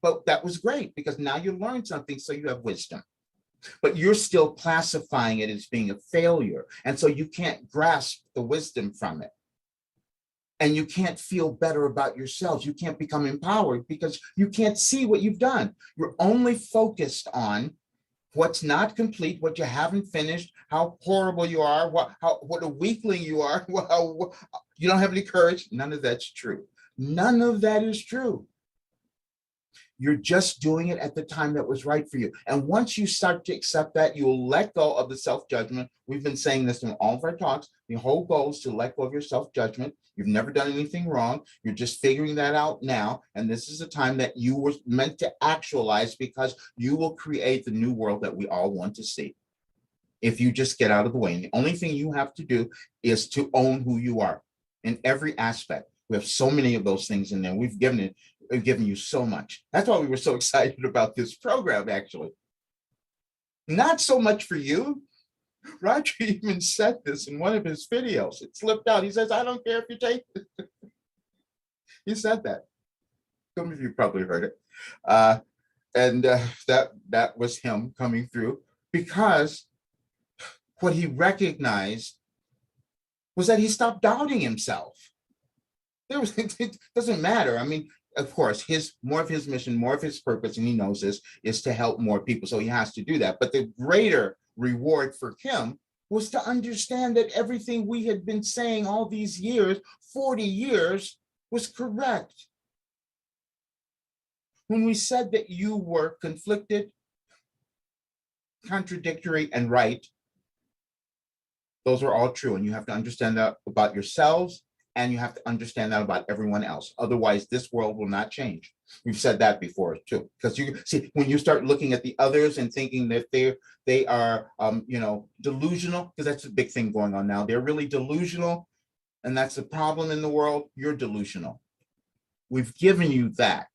but that was great because now you learned something, so you have wisdom. But you're still classifying it as being a failure. And so you can't grasp the wisdom from it. And you can't feel better about yourselves. You can't become empowered because you can't see what you've done. You're only focused on what's not complete, what you haven't finished, how horrible you are, what a weakling you are, you don't have any courage. None of that's true. None of that is true. You're just doing it at the time that was right for you. And once you start to accept that, you'll let go of the self-judgment. We've been saying this in all of our talks. The whole goal is to let go of your self-judgment. You've never done anything wrong. You're just figuring that out now. And this is the time that you were meant to actualize, because you will create the new world that we all want to see if you just get out of the way. And the only thing you have to do is to own who you are in every aspect. We have so many of those things in there. We've given you so much. That's why we were so excited about this program, actually. Not so much for you. Roger even said this in one of his videos. It slipped out. He says, I don't care if you take it. He said that. Some of you probably heard it. That was him coming through, because what he recognized was that he stopped doubting himself. It doesn't matter. I mean, of course, more of his mission, more of his purpose, and he knows this, is to help more people. So he has to do that. But the greater reward for him was to understand that everything we had been saying all these years, 40 years, was correct. When we said that you were conflicted, contradictory, and right, those are all true. And you have to understand that about yourselves, and you have to understand that about everyone else. Otherwise, this world will not change. We've said that before too, because you see, when you start looking at the others and thinking that they are, delusional, because that's a big thing going on now. They're really delusional, and that's the problem in the world. You're delusional. We've given you that.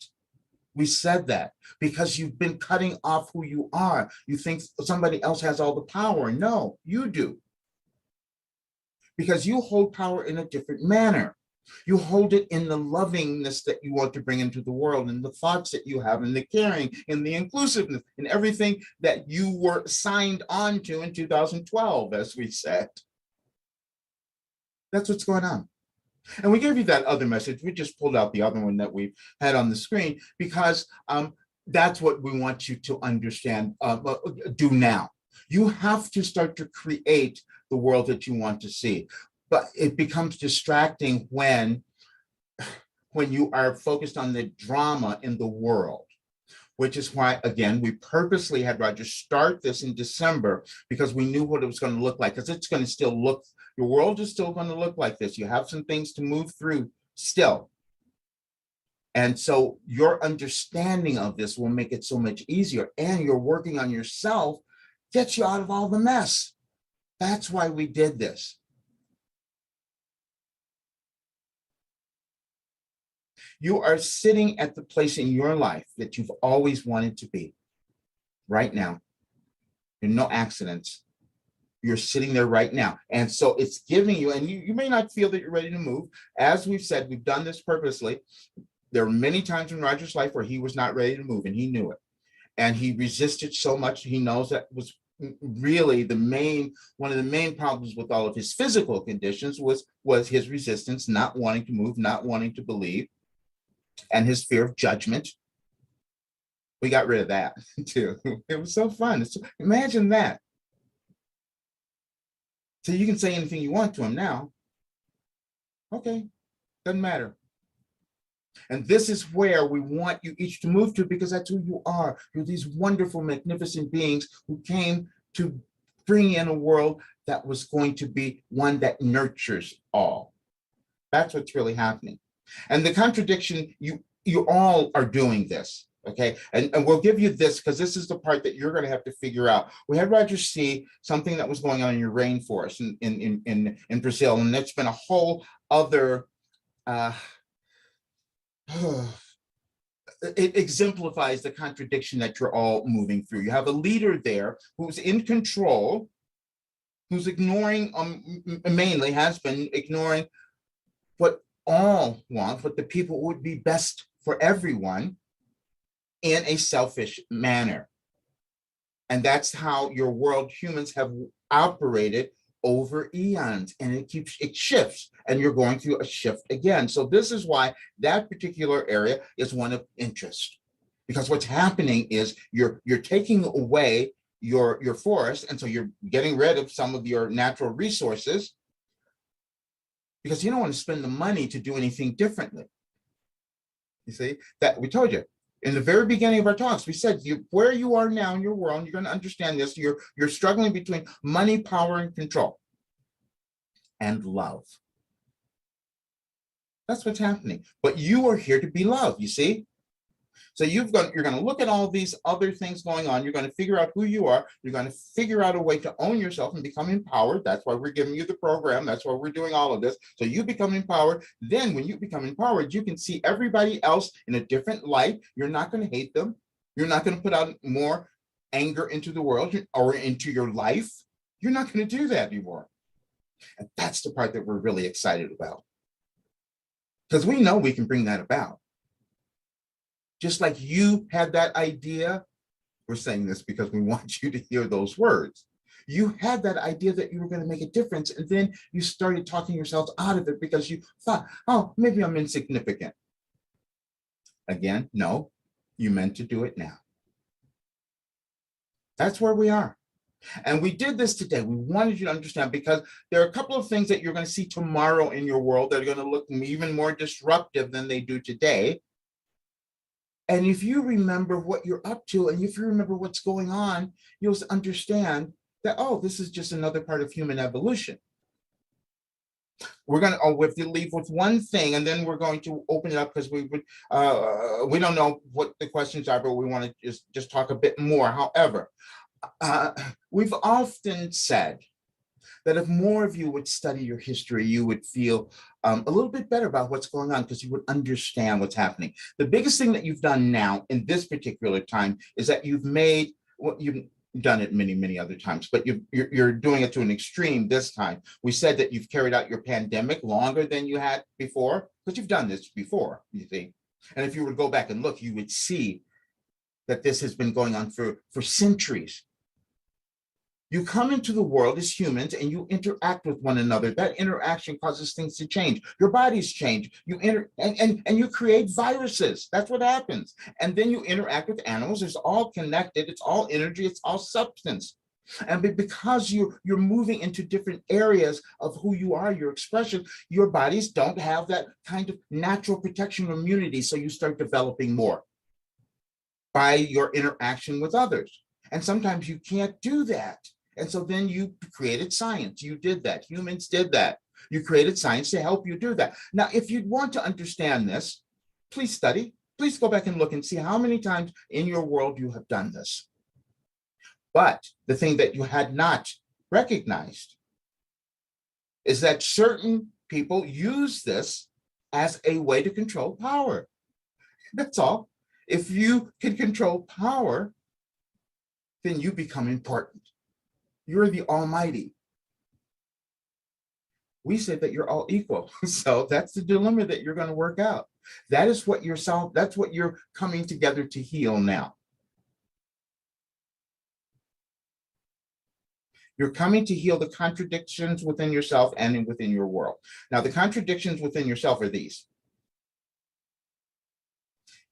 We said that because you've been cutting off who you are. You think somebody else has all the power. No, you do. Because you hold power in a different manner. You hold it in the lovingness that you want to bring into the world, and the thoughts that you have, and the caring, and the inclusiveness, and everything that you were signed on to in 2012, as we said. That's what's going on. And we gave you that other message. We just pulled out the other one that we had on the screen, because that's what we want you to understand, do now. You have to start to create the world that you want to see. But it becomes distracting when you are focused on the drama in the world, which is why, again, we purposely had Roger start this in December, because we knew what it was going to look like, because it's going to still look, your world is still going to look like this. You have some things to move through still. And so your understanding of this will make it so much easier, and you're working on yourself, gets you out of all the mess. That's why we did this. You are sitting at the place in your life that you've always wanted to be right now. There are no accidents. You're sitting there right now. And so it's giving you, and you may not feel that you're ready to move. As we've said, we've done this purposely. There were many times in Roger's life where he was not ready to move, and he knew it. And he resisted so much. He knows that was really one of the main problems with all of his physical conditions was his resistance, not wanting to move, not wanting to believe, and his fear of judgment. We got rid of that too. It was so fun. Imagine that. So you can say anything you want to him now. Okay, doesn't matter. And this is where we want you each to move to, because that's who you are. You're these wonderful, magnificent beings who came to bring in a world that was going to be one that nurtures all. That's what's really happening. And the contradiction, you all are doing this, okay? And we'll give you this, because this is the part that you're going to have to figure out. We had Roger see something that was going on in your rainforest in Brazil, and that's been a whole other it exemplifies the contradiction that you're all moving through. You have a leader there who's in control, who's ignoring, mainly has been ignoring what all want, what the people would be best for everyone in a selfish manner. And that's how your world humans have operated over eons, and it shifts, and you're going through a shift again. So this is why that particular area is one of interest, because what's happening is you're taking away your forest, and so you're getting rid of some of your natural resources because you don't want to spend the money to do anything differently. You see, that we told you in the very beginning of our talks, we said where you are now in your world, you're going to understand this. You're struggling between money, power, and control, and love. That's what's happening. But you are here to be loved, you see? So you're going to look at all these other things going on. You're going to figure out who you are. You're going to figure out a way to own yourself and become empowered. That's why we're giving you the program. That's why we're doing all of this. So you become empowered. Then when you become empowered, you can see everybody else in a different light. You're not going to hate them. You're not going to put out more anger into the world or into your life. You're not going to do that anymore. And that's the part that we're really excited about. Because we know we can bring that about. Just like you had that idea, we're saying this because we want you to hear those words. You had that idea that you were going to make a difference, and then you started talking yourselves out of it because you thought, oh, maybe I'm insignificant. Again, no, you meant to do it now. That's where we are. And we did this today. We wanted you to understand because there are a couple of things that you're going to see tomorrow in your world that are going to look even more disruptive than they do today. And if you remember what you're up to, and if you remember what's going on, you'll understand that, oh, this is just another part of human evolution. We're going to, we have to leave with one thing, and then we're going to open it up because we don't know what the questions are, but we want to just talk a bit more. However, we've often said that if more of you would study your history, you would feel a little bit better about what's going on because you would understand what's happening. The biggest thing that you've done now in this particular time is that you've made, well, you've done it many, many other times, but you're doing it to an extreme this time. We said that you've carried out your pandemic longer than you had before, because you've done this before, you see. And if you were to go back and look, you would see that this has been going on for centuries. You come into the world as humans and you interact with one another. That interaction causes things to change. Your bodies change. And you create viruses. That's what happens. And then you interact with animals. It's all connected. It's all energy. It's all substance. And because you're moving into different areas of who you are, your expression, your bodies don't have that kind of natural protection or immunity. So you start developing more by your interaction with others. And sometimes you can't do that. And so then you created science. You did that. Humans did that. You created science to help you do that. Now, if you'd want to understand this, please study. Please go back and look and see how many times in your world you have done this. But the thing that you had not recognized is that certain people use this as a way to control power. That's all. If you can control power, then you become important. You're the Almighty. We said that you're all equal. So that's the dilemma that you're going to work out. That is what that's what you're coming together to heal now. You're coming to heal the contradictions within yourself and within your world. Now, the contradictions within yourself are these.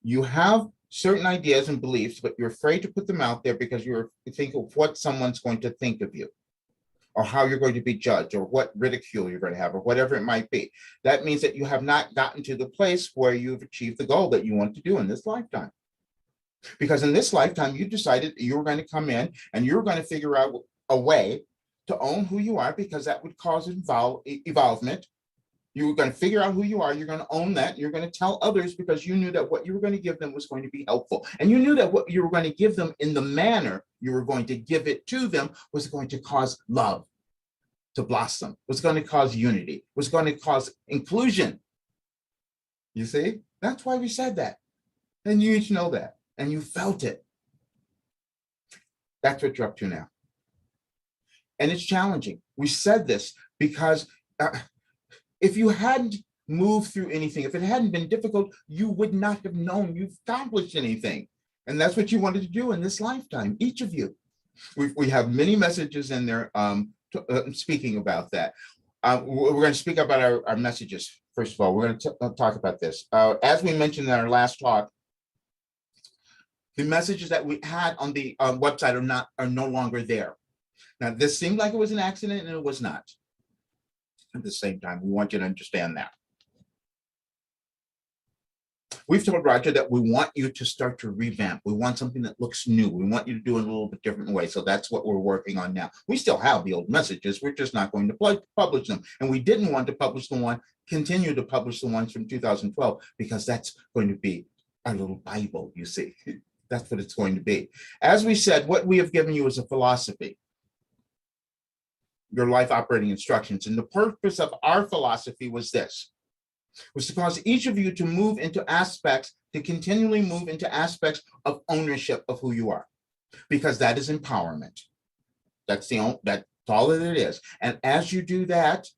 You have certain ideas and beliefs, but you're afraid to put them out there because you think of what someone's going to think of you, or how you're going to be judged, or what ridicule you're going to have, or whatever it might be. That means that you have not gotten to the place where you've achieved the goal that you want to do in this lifetime. Because in this lifetime, you decided you were going to come in and you're going to figure out a way to own who you are, because that would cause evolvement. You were going to figure out who you are. You're going to own that. You're going to tell others because you knew that what you were going to give them was going to be helpful. And you knew that what you were going to give them in the manner you were going to give it to them was going to cause love to blossom, was going to cause unity, was going to cause inclusion. You see, that's why we said that. And you each know that. And you felt it. That's what you're up to now. And it's challenging. We said this because if you hadn't move through anything. If it hadn't been difficult, you would not have known you've accomplished anything. And that's what you wanted to do in this lifetime, each of you. We have many messages in there speaking about that. We're going to speak about our messages. First of all, we're going to talk about this. As we mentioned in our last talk, the messages that we had on the website are no longer there. Now, this seemed like it was an accident, and it was not. At the same time, we want you to understand that. We've told Roger that we want you to start to revamp. We want something that looks new. We want you to do it a little bit different way. So that's what we're working on now. We still have the old messages. We're just not going to publish them. And we didn't want to continue to publish the ones from 2012, because that's going to be our little Bible, you see. That's what it's going to be. As we said, what we have given you is a philosophy, your life operating instructions. And the purpose of our philosophy was this, was to cause each of you to move into aspects, to continually move into aspects of ownership of who you are, because that is empowerment. That's all that it is. And as you do that,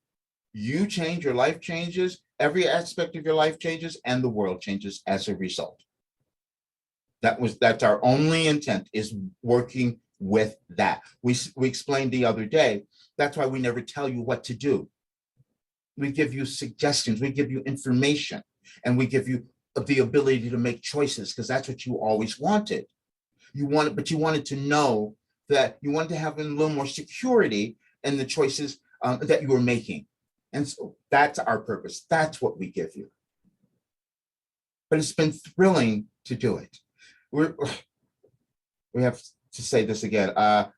you change, your life changes, every aspect of your life changes, and the world changes as a result. That's our only intent, is working with that. We explained the other day, that's why we never tell you what to do. We give you suggestions, we give you information, and we give you the ability to make choices, because that's what you always wanted. But you wanted to know that you wanted to have a little more security in the choices that you were making. And so that's our purpose. That's what we give you. But it's been thrilling to do it. We have to say this again,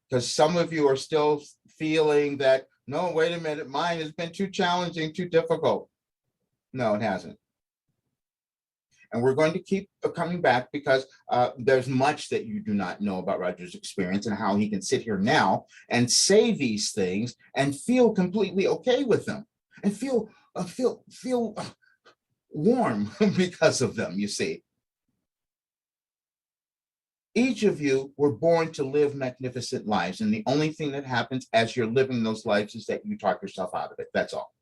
because some of you are still feeling that, no, wait a minute, mine has been too challenging, too difficult. No, it hasn't. And we're going to keep coming back, because there's much that you do not know about Roger's experience and how he can sit here now and say these things and feel completely okay with them and feel warm because of them, you see. Each of you were born to live magnificent lives. And the only thing that happens as you're living those lives is that you talk yourself out of it. That's all.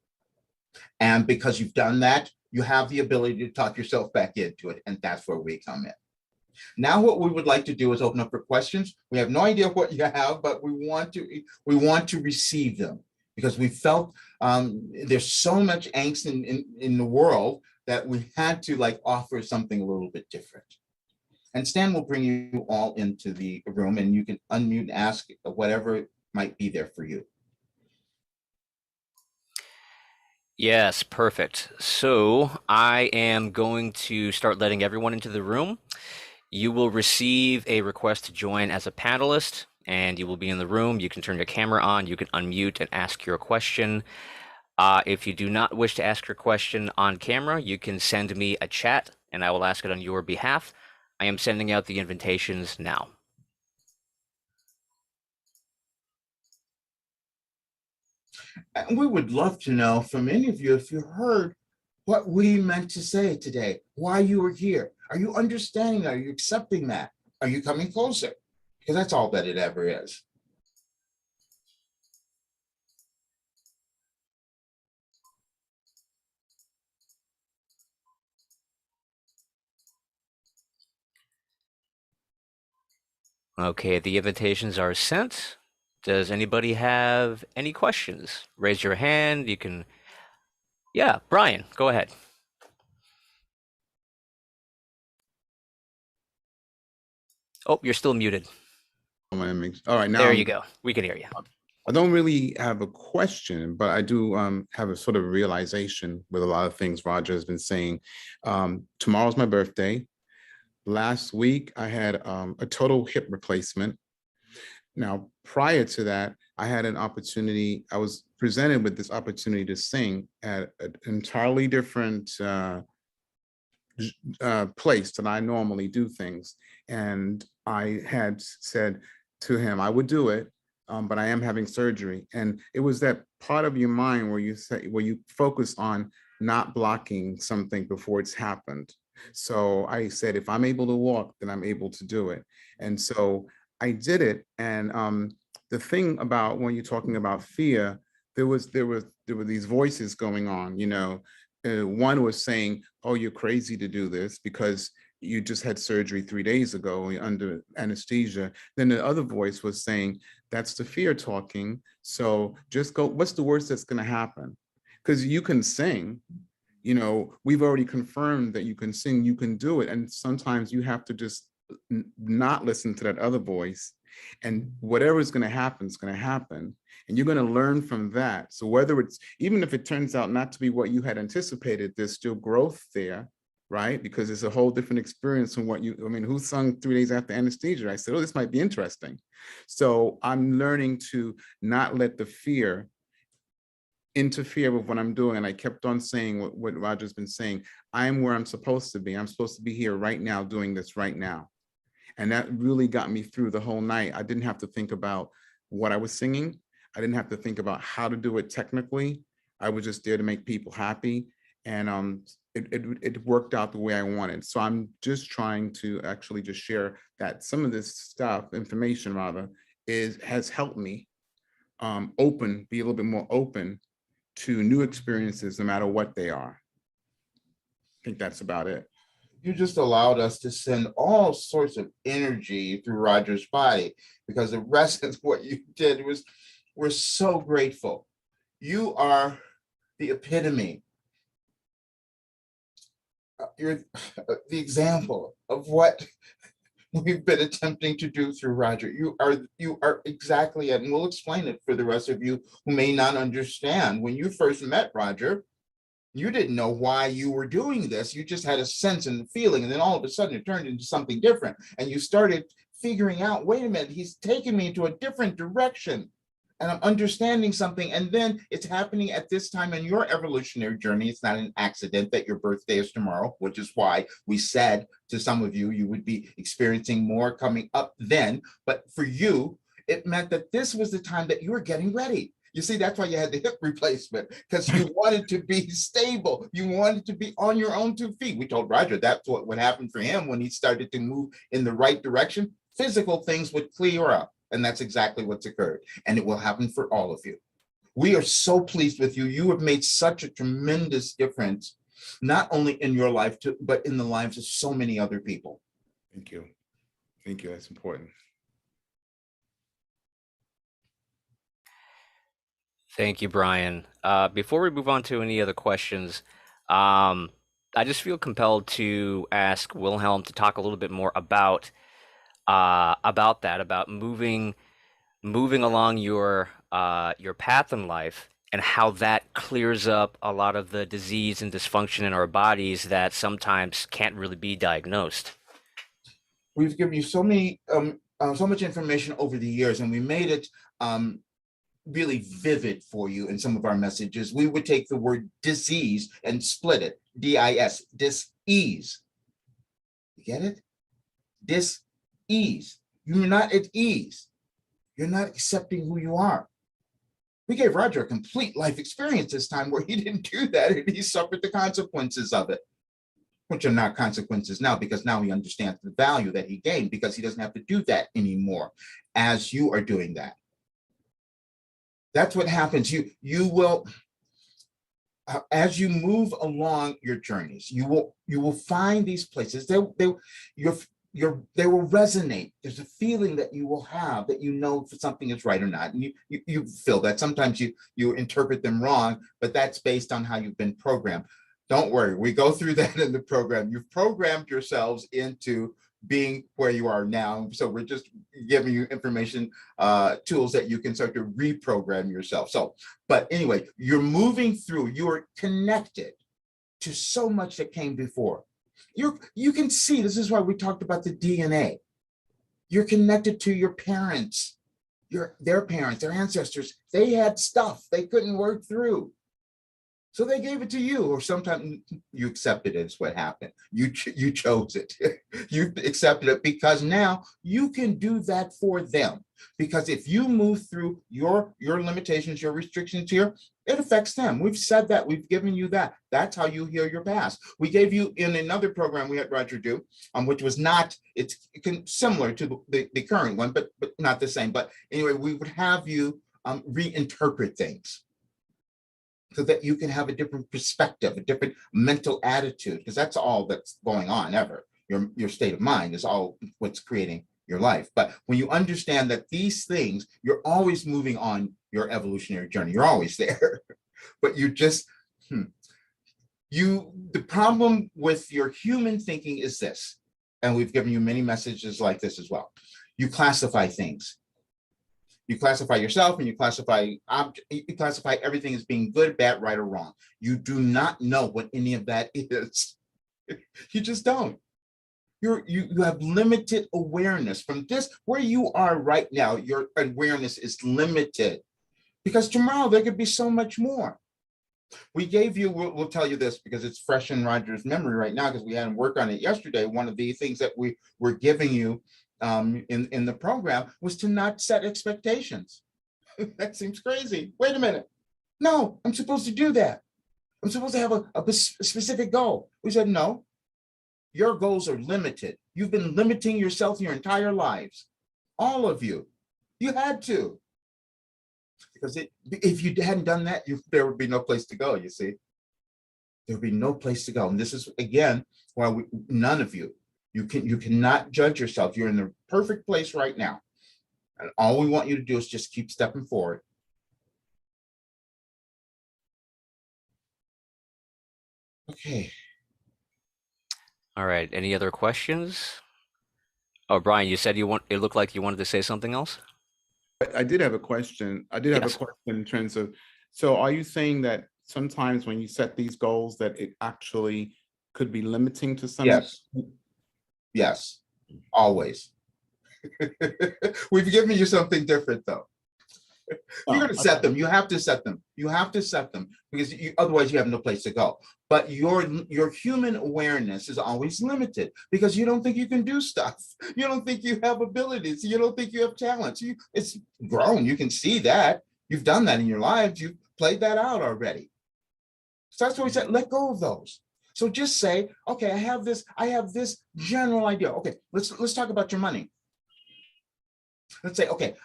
And because you've done that, you have the ability to talk yourself back into it. And that's where we come in. Now, what we would like to do is open up for questions. We have no idea what you have, but we want to receive them, because we felt there's so much angst in the world that we had to offer something a little bit different. And Stan will bring you all into the room, and you can unmute and ask whatever might be there for you. Yes, perfect. So I am going to start letting everyone into the room. You will receive a request to join as a panelist, and you will be in the room. You can turn your camera on, you can unmute and ask your question. If you do not wish to ask your question on camera, you can send me a chat, and I will ask it on your behalf. I am sending out the invitations now. And we would love to know from any of you if you heard what we meant to say today, why you were here. Are you understanding that? Are you accepting that? Are you coming closer? Because that's all that it ever is. Okay, the invitations are sent. Does anybody have any questions? Raise your hand. You can. Yeah, Brian, go ahead. Oh, you're still muted. All right, now There you go. We can hear you. I don't really have a question, but I do have a sort of realization with a lot of things Roger has been saying. Tomorrow's my birthday. Last week, I had a total hip replacement. Now, prior to that, I had an opportunity. I was presented with this opportunity to sing at an entirely different place that I normally do things. And I had said to him, I would do it, but I am having surgery. And it was that part of your mind where you focus on not blocking something before it's happened. So I said, if I'm able to walk, then I'm able to do it. And so I did it. And the thing about when you're talking about fear, there were these voices going on, one was saying, oh, you're crazy to do this because you just had surgery 3 days ago, you're under anesthesia. Then the other voice was saying, that's the fear talking. So just go, what's the worst that's going to happen? Because you can sing, we've already confirmed that you can sing, you can do it. And sometimes you have to just not listen to that other voice, and whatever is going to happen is going to happen, and you're going to learn from that. So whether it's, even if it turns out not to be what you had anticipated, there's still growth there, right? Because it's a whole different experience from what who sung 3 days after anesthesia? I said, oh, this might be interesting. So I'm learning to not let the fear interfere with what I'm doing. And I kept on saying what Roger's been saying, I'm where I'm supposed to be. I'm supposed to be here right now, doing this right now. And that really got me through the whole night. I didn't have to think about what I was singing. I didn't have to think about how to do it technically. I was just there to make people happy. And it worked out the way I wanted. So I'm just trying to actually just share that some of this stuff, information rather, has helped me be a little bit more open to new experiences, no matter what they are. I think that's about it. You just allowed us to send all sorts of energy through Roger's body, because the rest of what you did was, we're so grateful. You are the epitome. You're the example of what we've been attempting to do through Roger. You are exactly it, and we'll explain it for the rest of you who may not understand. When you first met Roger, you didn't know why you were doing this. You just had a sense and feeling, and then all of a sudden it turned into something different, and you started figuring out, wait a minute, he's taken me into a different direction, and I'm understanding something. And then it's happening at this time in your evolutionary journey. It's not an accident that your birthday is tomorrow, which is why we said to some of you, you would be experiencing more coming up then. But for you, it meant that this was the time that you were getting ready. You see, that's why you had the hip replacement, because you wanted to be stable. You wanted to be on your own 2 feet. We told Roger that's what would happen for him when he started to move in the right direction. Physical things would clear up. And that's exactly what's occurred. And it will happen for all of you. We are so pleased with you. You have made such a tremendous difference, not only in your life, but in the lives of so many other people. Thank you. Thank you. That's important. Thank you, Brian. Before we move on to any other questions, I just feel compelled to ask Wilhelm to talk a little bit more about that, about moving along your path in life, and how that clears up a lot of the disease and dysfunction in our bodies that sometimes can't really be diagnosed. We've given you so much information over the years, and we made it really vivid for you in some of our messages. We would take the word disease and split it, D-I-S, dis-ease. You get it? Dis-ease. You're not at ease. You're not accepting who you are. We gave Roger a complete life experience this time where he didn't do that, and he suffered the consequences of it, which are not consequences now, because now he understands the value that he gained, because he doesn't have to do that anymore as you are doing that. That's what happens. You will, as you move along your journeys, you will find these places. They will resonate. There's a feeling that you will have, that you know if something is right or not, and you feel that. Sometimes you interpret them wrong, but that's based on how you've been programmed. Don't worry, we go through that in the program. You've programmed yourselves into being where you are now. So we're just giving you information, tools that you can start to reprogram yourself. So, but anyway, you're moving through, you're connected to so much that came before. You can see, this is why we talked about the DNA. You're connected to your parents, their parents, their ancestors. They had stuff they couldn't work through, so they gave it to you, or sometimes you accepted it. Is what happened. You chose it. You accepted it, because now you can do that for them. Because if you move through your limitations, your restrictions here, it affects them. We've said that. We've given you that. That's how you heal your past. We gave you in another program we had Roger do, which was not, it's similar to the current one, but not the same. But anyway, we would have you reinterpret things. so that you can have a different perspective, a different mental attitude, because that's all that's going on ever. Your state of mind is all what's creating your life. But when you understand that these things, you're always moving on your evolutionary journey, you're always there, but you just, the problem with your human thinking is this, and we've given you many messages like this as well. You classify things. You classify yourself and you classify everything as being good, bad, right, or wrong. You do not know what any of that is. You just don't. You have limited awareness from this, where you are right now. Your awareness is limited because tomorrow there could be so much more. We gave you, we'll tell you this because it's fresh in Roger's memory right now because we hadn't worked on it yesterday. One of the things that we were giving you in the program was to not set expectations. That seems crazy. Wait a minute. No, I'm supposed to do that. I'm supposed to have a specific goal. We said, no, your goals are limited. You've been limiting yourself your entire lives. All of you. You had to. Because if you hadn't done that, there would be no place to go, you see. There would be no place to go. And this is, again, why none of you, you cannot judge yourself. You're in the perfect place right now. And all we want you to do is just keep stepping forward. Okay. All right. Any other questions? Oh, Brian, you said it looked like you wanted to say something else? I did have a question. I did have a question in terms of, so are you saying that sometimes when you set these goals that it actually could be limiting to some? Yes. Yes, always. We've given you something different though. You're going to set them. You have to set them. You have to set them because otherwise you have no place to go. But your human awareness is always limited because you don't think you can do stuff. You don't think you have abilities. You don't think you have talents. It's grown. You can see that. You've done that in your lives. You've played that out already. So that's what we said. Let go of those. So just say, okay, I have this general idea. Okay, let's talk about your money. Let's say, okay,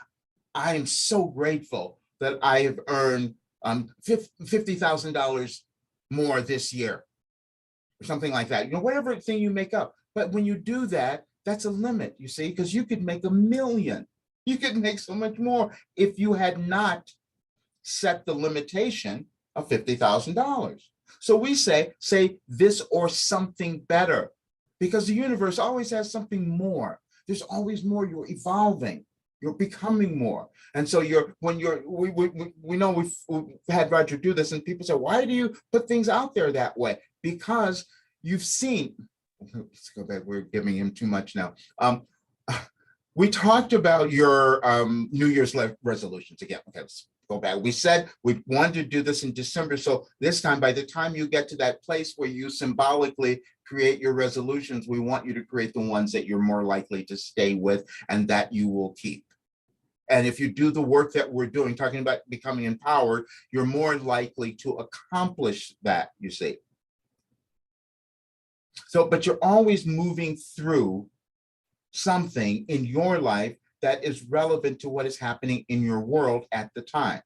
I am so grateful that I have earned $50,000 more this year, or something like that. Whatever thing you make up. But when you do that, that's a limit, you see, because you could make $1 million. You could make so much more if you had not set the limitation of $50,000. So we say this or something better, because the universe always has something more. There's always more. You're evolving. You're becoming more. And so we know we've had Roger do this, and people say, why do you put things out there that way? Because you've seen, let's go back, we're giving him too much now. We talked about your New Year's resolutions again. Okay, let's go back. We said we wanted to do this in December. So this time, by the time you get to that place where you symbolically create your resolutions, we want you to create the ones that you're more likely to stay with and that you will keep. And if you do the work that we're doing, talking about becoming empowered, you're more likely to accomplish that, you see. So, but you're always moving through something in your life that is relevant to what is happening in your world at the time.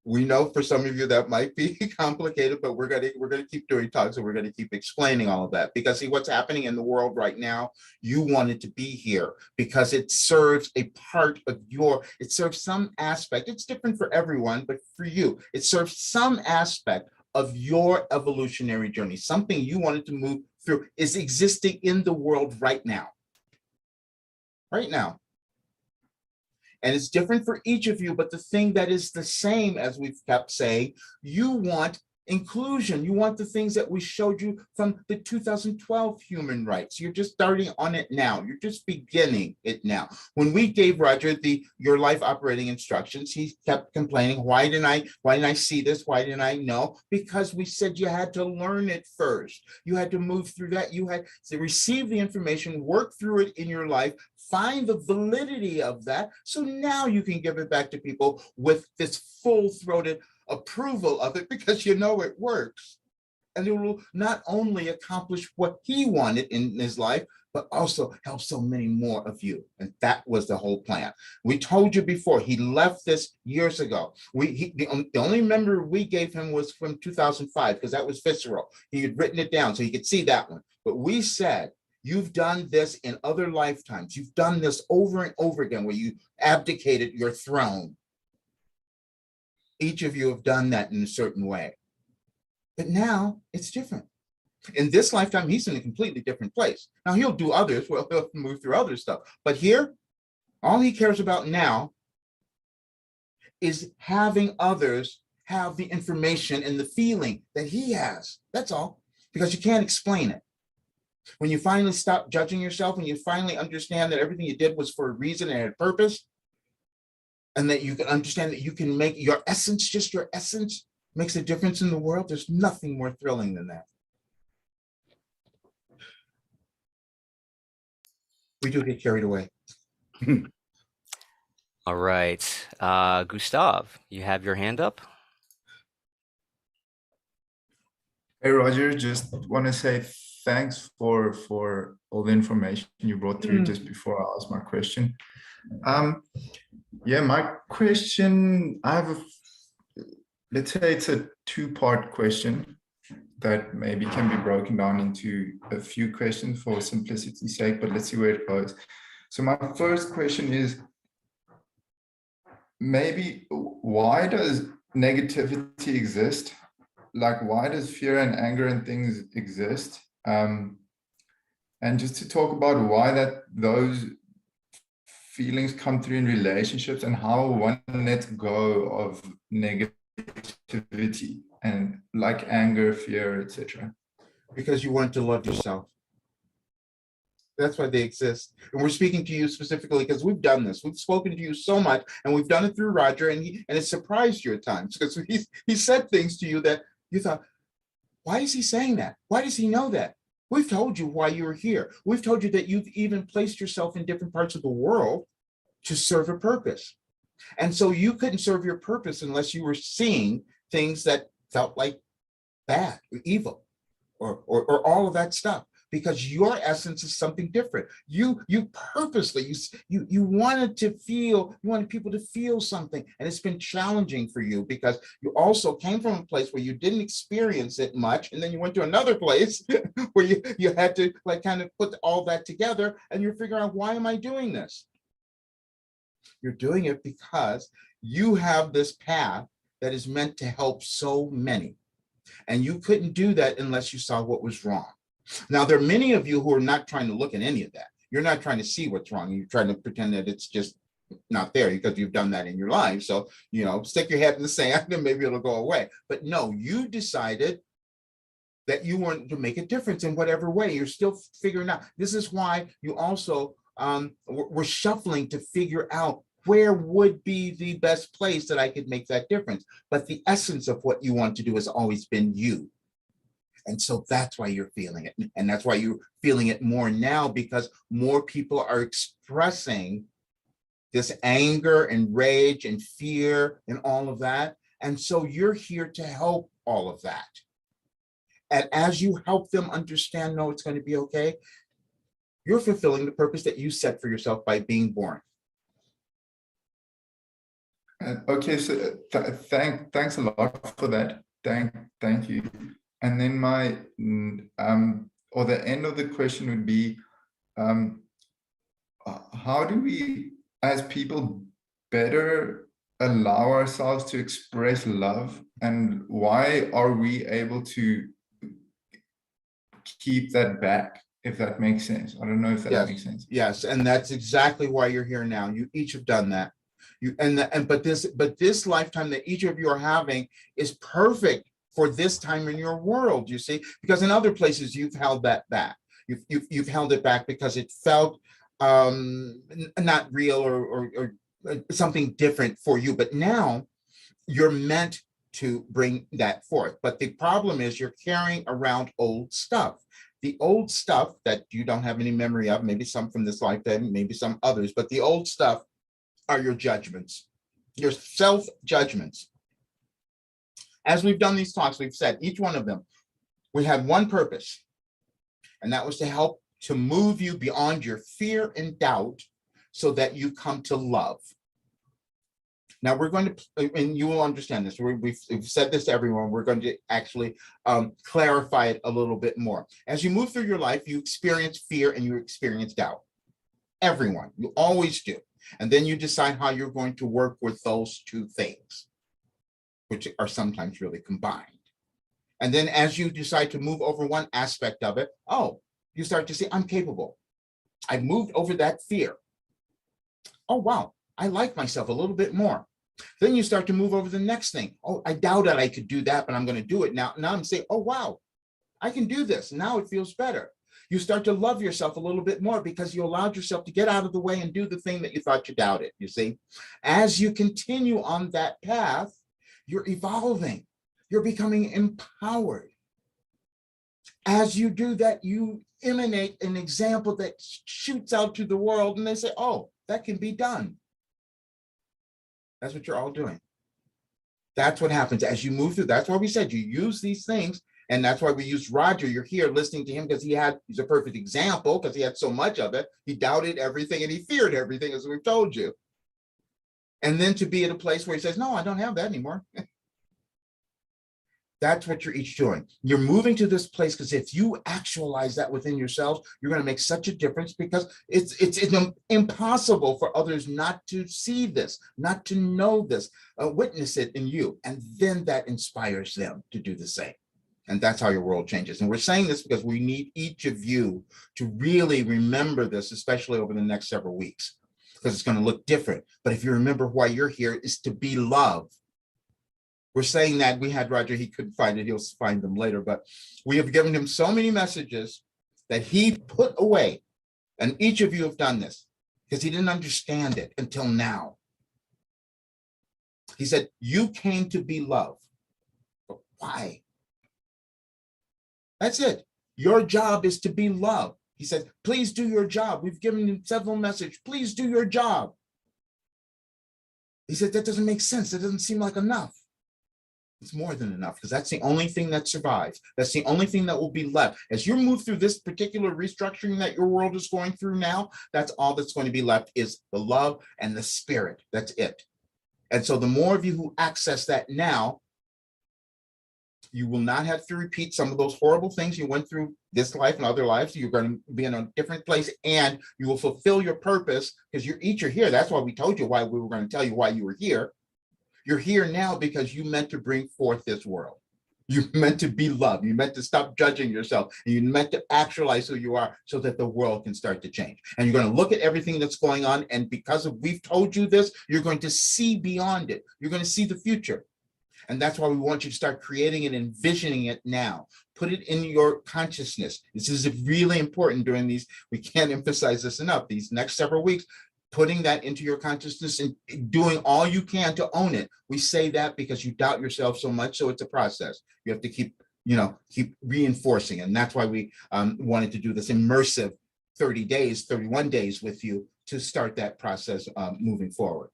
We know for some of you that might be complicated, but we're gonna keep doing talks, and we're gonna keep explaining all of that, because see what's happening in the world right now. You wanted to be here because it serves a part of it serves some aspect. It's different for everyone, but for you, it serves some aspect of your evolutionary journey. Something you wanted to move through is existing in the world right now. Right now. And it's different for each of you, but the thing that is the same, as we've kept saying, you want inclusion. You want the things that we showed you from the 2012 human rights. You're just starting on it now. You're just beginning it now. When we gave Roger your life operating instructions, he kept complaining, why didn't I see this? Why didn't I know? Because we said you had to learn it first. You had to move through that. You had to receive the information, work through it in your life, find the validity of that. So now you can give it back to people with this full-throated approval of it, because you know it works. And it will not only accomplish what he wanted in his life, but also help so many more of you. And that was the whole plan. We told you before, he left this years ago. The only memory we gave him was from 2005, because that was visceral. He had written it down so he could see that one. But we said, you've done this in other lifetimes. You've done this over and over again where you abdicated your throne. Each of you have done that in a certain way. But now it's different. In this lifetime, he's in a completely different place. Now he'll do others, well, he'll move through other stuff. But here, all he cares about now is having others have the information and the feeling that he has. That's all, because you can't explain it. When you finally stop judging yourself, when you finally understand that everything you did was for a reason and had a purpose, and that you can understand that you can make your essence, just your essence, makes a difference in the world, there's nothing more thrilling than that. We do get carried away. All right. Gustav, you have your hand up. Hey, Roger, just want to say thanks for all the information you brought through just before I ask my question. Yeah, my question, let's say it's a two-part question that maybe can be broken down into a few questions for simplicity's sake, but let's see where it goes. So my first question is, maybe why does negativity exist? Like, why does fear and anger and things exist? And just to talk about why those feelings come through in relationships and how one lets go of negativity and like anger, fear, etc. Because you want to love yourself. That's why they exist. And we're speaking to you specifically because we've done this. We've spoken to you so much, and we've done it through Roger, and it surprised you at times because he said things to you that you thought, why is he saying that? Why does he know that? We've told you why you're here. We've told you that you've even placed yourself in different parts of the world to serve a purpose. And so you couldn't serve your purpose unless you were seeing things that felt like bad or evil or all of that stuff, because your essence is something different. You purposely, you wanted people to feel something, and it's been challenging for you because you also came from a place where you didn't experience it much, and then you went to another place where you had to like kind of put all that together, and you're figuring out, why am I doing this? You're doing it because you have this path that is meant to help so many. And you couldn't do that unless you saw what was wrong. Now, there are many of you who are not trying to look at any of that. You're not trying to see what's wrong. You're trying to pretend that it's just not there because you've done that in your life. So, stick your head in the sand and maybe it'll go away. But no, you decided that you wanted to make a difference in whatever way. You're still figuring out. This is why you also were shuffling to figure out where would be the best place that I could make that difference. But the essence of what you want to do has always been you. And so that's why you're feeling it. And that's why you're feeling it more now, because more people are expressing this anger and rage and fear and all of that. And so you're here to help all of that. And as you help them understand, no, it's going to be okay, you're fulfilling the purpose that you set for yourself by being born. Okay, so thanks a lot for that. Thank you. And then my or the end of the question would be, how do we as people better allow ourselves to express love, and why are we able to keep that back, if that makes sense? I don't know if that makes sense. Yes, and that's exactly why you're here now. You each have done that. But this lifetime that each of you are having is perfect for this time in your world, you see, because in other places you've held that back. You've held it back because it felt not real or something different for you. But now you're meant to bring that forth. But the problem is you're carrying around old stuff. The old stuff that you don't have any memory of, maybe some from this lifetime, maybe some others, but the old stuff are your judgments, your self-judgments. As we've done these talks, we've said each one of them, we had one purpose, and that was to help to move you beyond your fear and doubt so that you come to love. Now we're going to, and you will understand this, we've said this to everyone, we're going to actually clarify it a little bit more. As you move through your life, you experience fear and you experience doubt. Everyone, you always do. And then you decide how you're going to work with those two things, which are sometimes really combined. And then as you decide to move over one aspect of it, oh, you start to say, I'm capable. I moved over that fear. Oh, wow, I like myself a little bit more. Then you start to move over the next thing. Oh, I doubted I could do that, but I'm going to do it now. Now I'm saying, oh, wow, I can do this. Now it feels better. You start to love yourself a little bit more because you allowed yourself to get out of the way and do the thing that you thought you doubted, you see. As you continue on that path, you're evolving. You're becoming empowered. As you do that, you emanate an example that shoots out to the world and they say, oh, that can be done. That's what you're all doing. That's what happens as you move through. That's why we said you use these things. And that's why we used Roger. You're here listening to him because he's a perfect example because he had so much of it. He doubted everything and he feared everything, as we've told you. And then to be at a place where he says, no, I don't have that anymore. That's what you're each doing. You're moving to this place because if you actualize that within yourselves, you're going to make such a difference because it's impossible for others not to see this, not to know this, witness it in you. And then that inspires them to do the same. And that's how your world changes. And we're saying this because we need each of you to really remember this, especially over the next several weeks, because it's going to look different. But if you remember why you're here is to be loved. We're saying that we had Roger, he couldn't find it. He'll find them later, but we have given him so many messages that he put away. And each of you have done this because he didn't understand it until now. He said, you came to be loved. But why? That's it. Your job is to be loved. He said, please do your job. We've given you several messages. Please do your job. He said, that doesn't make sense. That doesn't seem like enough. It's more than enough because that's the only thing that survives. That's the only thing that will be left. As you move through this particular restructuring that your world is going through now, that's all that's going to be left is the love and the spirit. That's it. And so the more of you who access that now, you will not have to repeat some of those horrible things you went through this life and other lives. You're going to be in a different place and you will fulfill your purpose because you're each are here. That's why we told you why we were going to tell you why you were here. You're here now because you meant to bring forth this world. You meant to be loved. You meant to stop judging yourself. And you meant to actualize who you are so that the world can start to change. And you're going to look at everything that's going on. And because of we've told you this, you're going to see beyond it. You're going to see the future. And that's why we want you to start creating and envisioning it now. Put it in your consciousness. This is really important during these, we can't emphasize this enough, these next several weeks, putting that into your consciousness and doing all you can to own it. We say that because you doubt yourself so much, so it's a process. You have to keep reinforcing. And that's why we wanted to do this immersive 30 days, 31 days with you to start that process moving forward.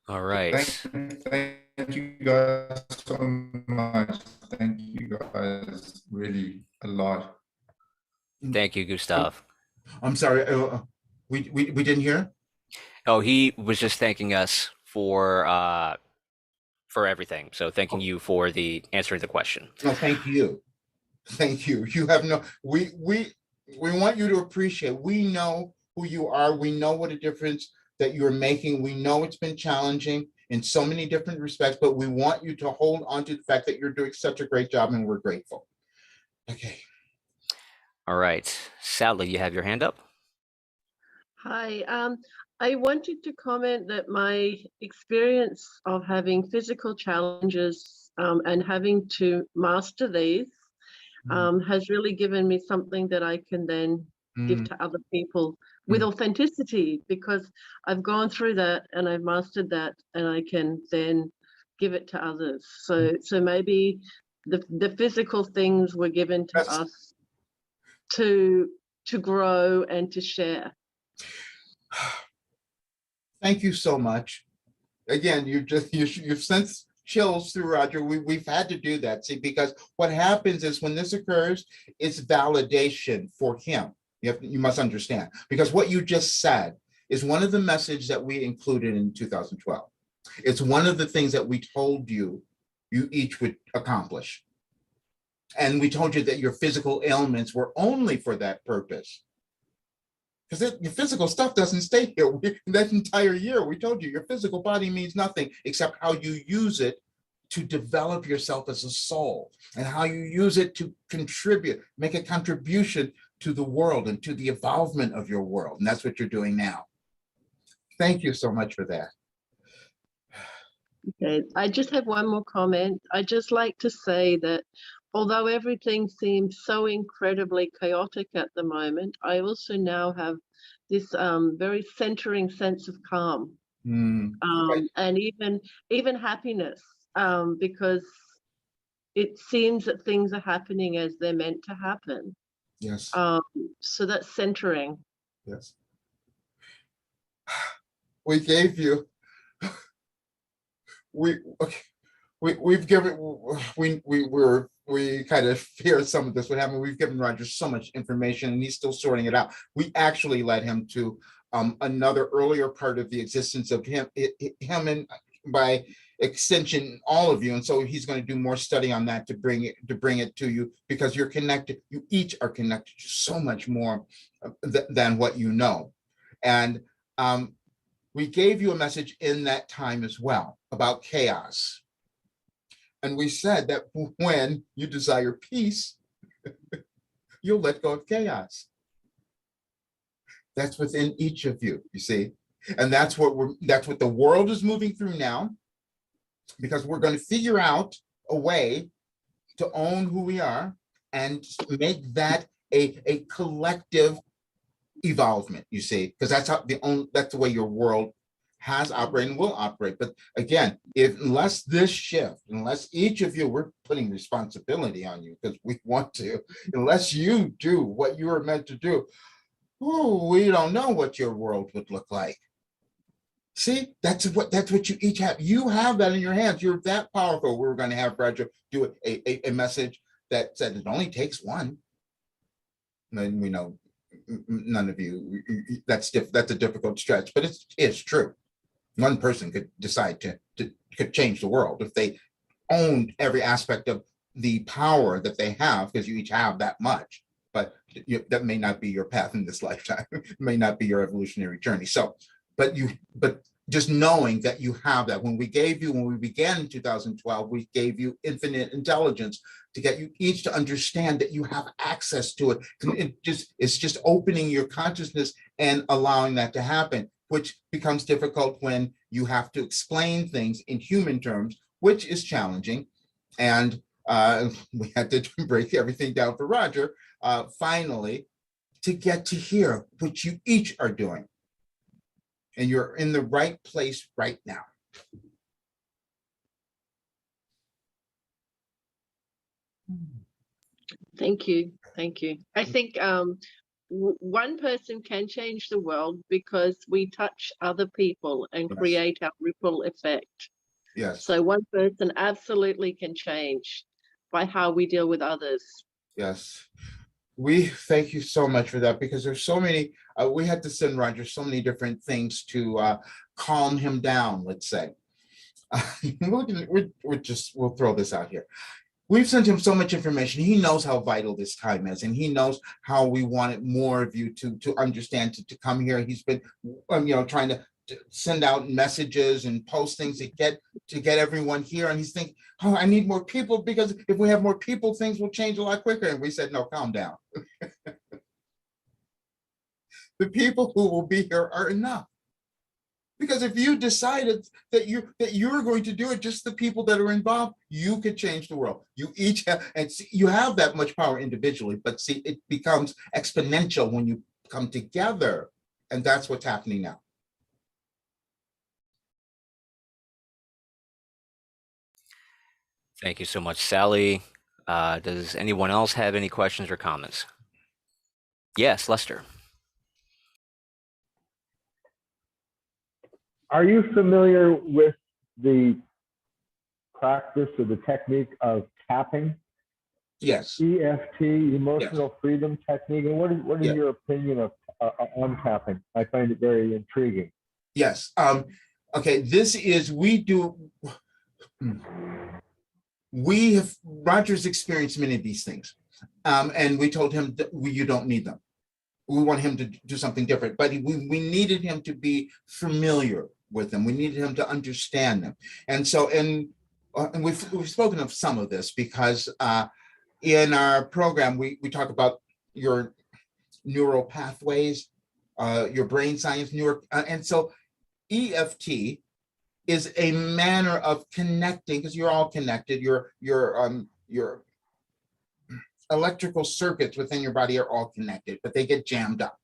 All right. Thank you guys so much. Thank you guys really a lot. Thank you, Gustav. I'm sorry, we didn't hear? Oh, he was just thanking us for everything. So thanking you for the answering the question. No, thank you. Thank you. You have no, we want you to appreciate, we know who you are. We know what a difference that you're making. We know it's been challenging in so many different respects, but we want you to hold on to the fact that you're doing such a great job and we're grateful. Okay. All right. Sally, you have your hand up. Hi. I wanted to comment that my experience of having physical challenges and having to master these has really given me something that I can then give to other people with authenticity, because I've gone through that and I've mastered that and I can then give it to others. So maybe the physical things were given to us to grow and to share. Thank you so much. Again, you've sensed chills through Roger. We've had to do that, see, because what happens is when this occurs, it's validation for him. You must understand, because what you just said is one of the messages that we included in 2012. It's one of the things that we told you each would accomplish. And we told you that your physical ailments were only for that purpose. Because your physical stuff doesn't stay here. That entire year, we told you your physical body means nothing except how you use it to develop yourself as a soul, and how you use it to contribute, make a contribution to the world and to the evolvement of your world. And that's what you're doing now. Thank you so much for that. Okay, I just have one more comment. I'd just like to say that although everything seems so incredibly chaotic at the moment, I also now have this very centering sense of calm, and even happiness, because it seems that things are happening as they're meant to happen. Yes. So that's centering. Yes. We gave you. We've given, we kind of fear some of this would happen. We've given Roger so much information and he's still sorting it out. We actually led him to another earlier part of the existence of him and by extension, all of you. And so he's going to do more study on that to bring it to you, because you're connected. You each are connected to so much more than what you know. And we gave you a message in that time as well about chaos. And we said that when you desire peace, you'll let go of chaos. That's within each of you, you see? And that's what the world is moving through now, because we're going to figure out a way to own who we are and make that a collective evolvement, you see, because that's the way your world has operated and will operate. But again, unless each of you, we're putting responsibility on you because we want to, unless you do what you are meant to do, we don't know what your world would look like. See, that's what you each have. You have that in your hands. You're that powerful. We're going to have Roger do a message that said it only takes one. And we know none of you, that's a difficult stretch, but it's true. One person could decide could change the world if they owned every aspect of the power that they have, because you each have that much. But that may not be your path in this lifetime. It may not be your evolutionary journey. So, but just knowing that you have that. When we began in 2012, we gave you infinite intelligence to get you each to understand that you have access to it. It's just opening your consciousness and allowing that to happen, which becomes difficult when you have to explain things in human terms, which is challenging. And we had to break everything down for Roger, finally, to get to hear what you each are doing. And you're in the right place right now. Thank you. Thank you. I think one person can change the world because we touch other people and create our ripple effect. Yes. So one person absolutely can change by how we deal with others. Yes. We thank you so much for that, because there's so many, we had to send Roger so many different things to calm him down, let's say. We'll throw this out here. We've sent him so much information. He knows how vital this time is, and he knows how we wanted more of you to understand, to come here. He's been, trying to send out messages and post things to get everyone here. And he's thinking, oh, I need more people, because if we have more people, things will change a lot quicker. And we said, no, calm down. The people who will be here are enough. Because if you decided that you're going to do it, just the people that are involved, you could change the world. You each have, and see, you have that much power individually, but see, it becomes exponential when you come together. And that's what's happening now. Thank you so much, Sally. Does anyone else have any questions or comments? Yes, Lester. Are you familiar with the practice or the technique of tapping? Yes. EFT, emotional freedom technique. And what is your opinion of on tapping? I find it very intriguing. Yes. Okay. Roger's experienced many of these things. And we told him that you don't need them. We want him to do something different, but we needed him to be familiar with them. We needed him to understand them. And so, and we've spoken of some of this because in our program, we talk about your neural pathways, your brain science, and so EFT is a manner of connecting, because you're all connected. Your electrical circuits within your body are all connected, but they get jammed up.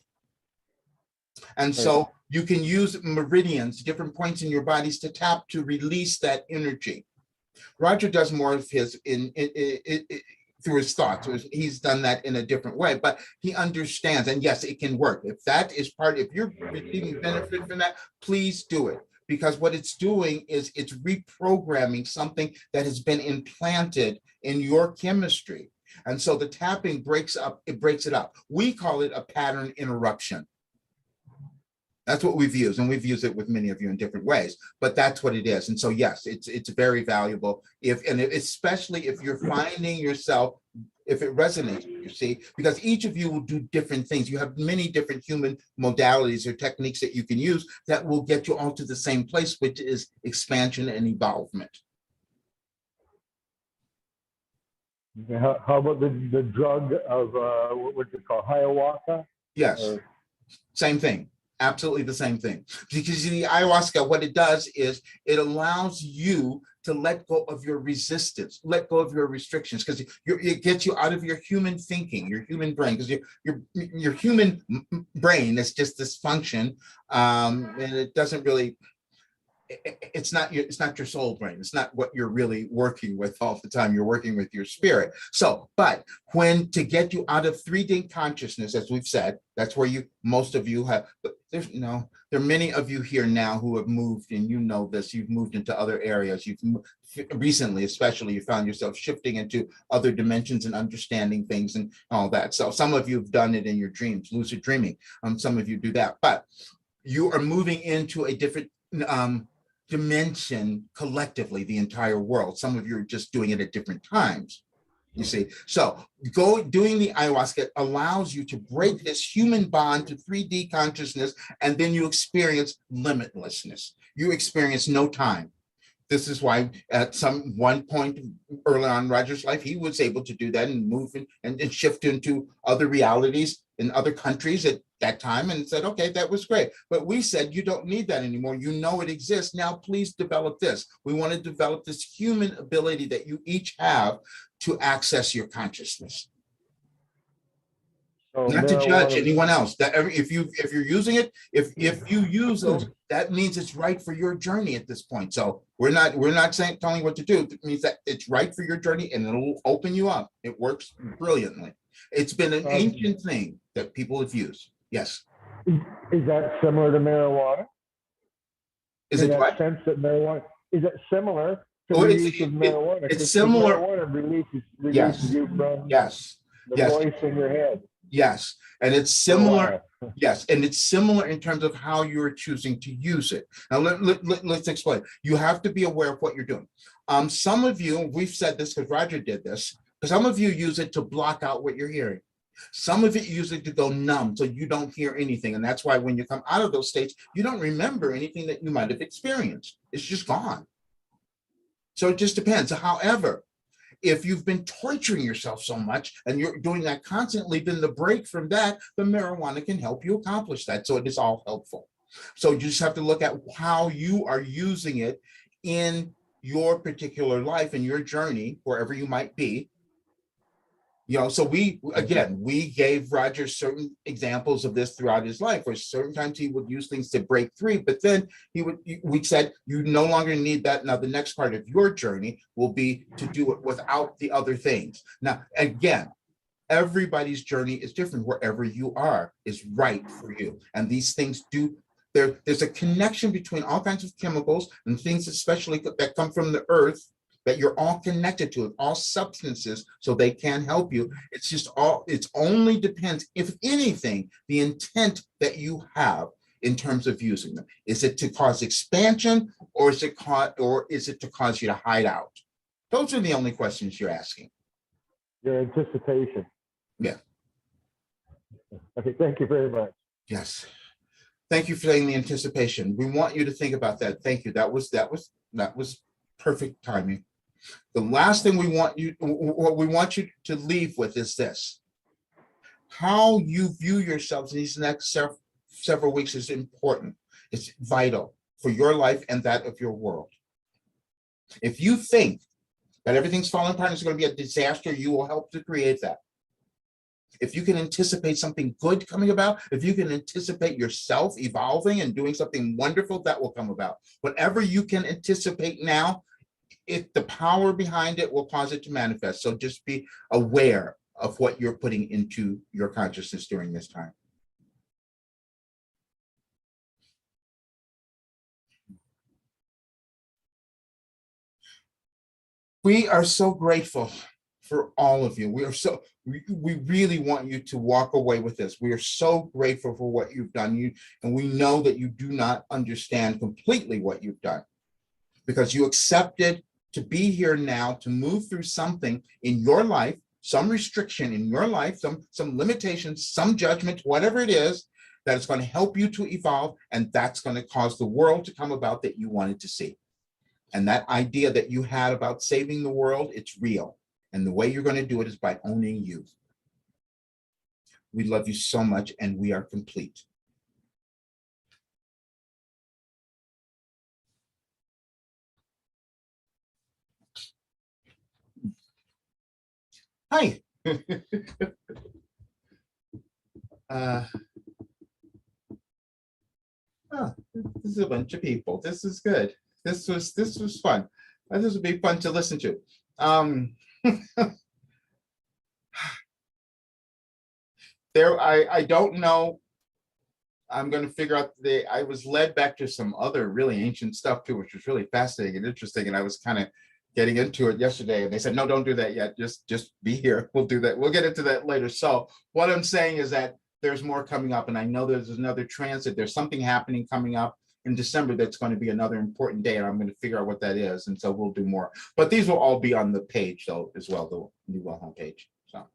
And so you can use meridians, different points in your bodies, to tap to release that energy. Roger does more of his through his thoughts. He's done that in a different way, but he understands, and yes, it can work. If that is if you're receiving benefit from that, please do it. Because what it's doing is it's reprogramming something that has been implanted in your chemistry. And so the tapping breaks it up. We call it a pattern interruption. That's what we've used, and we've used it with many of you in different ways, but that's what it is. And so, yes, it's very valuable especially if you're finding yourself, if it resonates, you see, because each of you will do different things. You have many different human modalities or techniques that you can use that will get you all to the same place, which is expansion and evolvement. How about the drug of what you call ayahuasca? Yes, same thing. Absolutely the same thing. Because the ayahuasca, what it does is it allows you to let go of your resistance, let go of your restrictions, because it gets you out of your human thinking, your human brain, because your human brain is just this function, and it doesn't really. It's not your soul brain. It's not what you're really working with all the time. You're working with your spirit. So, but to get you out of 3D consciousness, as we've said, that's where most of you have, but there are many of you here now who have moved, and you know this, you've moved into other areas. Recently, especially, you found yourself shifting into other dimensions and understanding things and all that. So some of you have done it in your dreams, lucid dreaming. Some of you do that, but you are moving into a different, dimension collectively, the entire world. Some of you are just doing it at different times, you see. So doing the ayahuasca allows you to break this human bond to 3D consciousness, and then you experience limitlessness. You experience no time. This is why at one point early on in Roger's life, he was able to do that and move and shift into other realities in other countries at that time, and said, okay, that was great. But we said, you don't need that anymore. You know it exists. Now, please develop this. We want to develop this human ability that you each have to access your consciousness. So not to judge anyone else. That if you're using it, if you use those, that means it's right for your journey at this point. So we're not telling you what to do. It means that it's right for your journey, and it'll open you up. It works brilliantly. It's been an ancient thing that people have used. Yes. Is that similar to marijuana? Is it what? Sense that marijuana is it similar to the use of marijuana? It's similar. Marijuana releases you from the voice in your head. Yes, and it's similar. Yes, and it's similar in terms of how you're choosing to use it. Now let's explain. You have to be aware of what you're doing. Some of you, we've said this because Roger did this. Some of you use it to block out what you're hearing. Some of it use it to go numb, so you don't hear anything. And that's why when you come out of those states, you don't remember anything that you might have experienced. It's just gone. So it just depends. However, if you've been torturing yourself so much and you're doing that constantly, then the break from that, the marijuana can help you accomplish that. So it is all helpful. So you just have to look at how you are using it in your particular life and your journey, wherever you might be. So we gave Roger certain examples of this throughout his life, where certain times he would use things to break free, but then we said, you no longer need that. Now, the next part of your journey will be to do it without the other things. Now, again, everybody's journey is different. Wherever you are is right for you. And these things there's a connection between all kinds of chemicals and things, especially that come from the earth, that you're all connected to it, all substances, so they can help you. It's just all, it only depends, if anything, the intent that you have in terms of using them. Is it to cause expansion, or is it to cause you to hide out? Those are the only questions you're asking. Your anticipation. Yeah. Okay, thank you very much. Yes. Thank you for saying the anticipation. We want you to think about that. Thank you. That was perfect timing. The last thing what we want you to leave with is this. How you view yourselves in these next several weeks is important. It's vital for your life and that of your world. If you think that everything's falling apart and it's going to be a disaster, you will help to create that. If you can anticipate something good coming about, if you can anticipate yourself evolving and doing something wonderful, that will come about. Whatever you can anticipate now, the power behind it will cause it to manifest. So just be aware of what you're putting into your consciousness during this time. We are so grateful for all of you. We really want you to walk away with this. We are so grateful for what you've done. And we know that you do not understand completely what you've done, because you accepted to be here now, to move through something in your life, some restriction in your life, some limitations, some judgment, whatever it is, that is going to help you to evolve, and that's going to cause the world to come about that you wanted to see. And that idea that you had about saving the world, it's real. And the way you're going to do it is by owning you. We love you so much, and we are complete. Hi. Oh, this is a bunch of people. This is good. This was fun. This would be fun to listen to. I don't know. I'm going to figure out I was led back to some other really ancient stuff too, which was really fascinating and interesting. And I was kind of getting into it yesterday, and they said, no, don't do that yet. Just be here. We'll do that. We'll get into that later. So what I'm saying is that there's more coming up, and I know there's another transit. There's something happening coming up in December that's going to be another important day, and I'm going to figure out what that is. And so we'll do more. But these will all be on the page though as well, the new Wilhelm page. So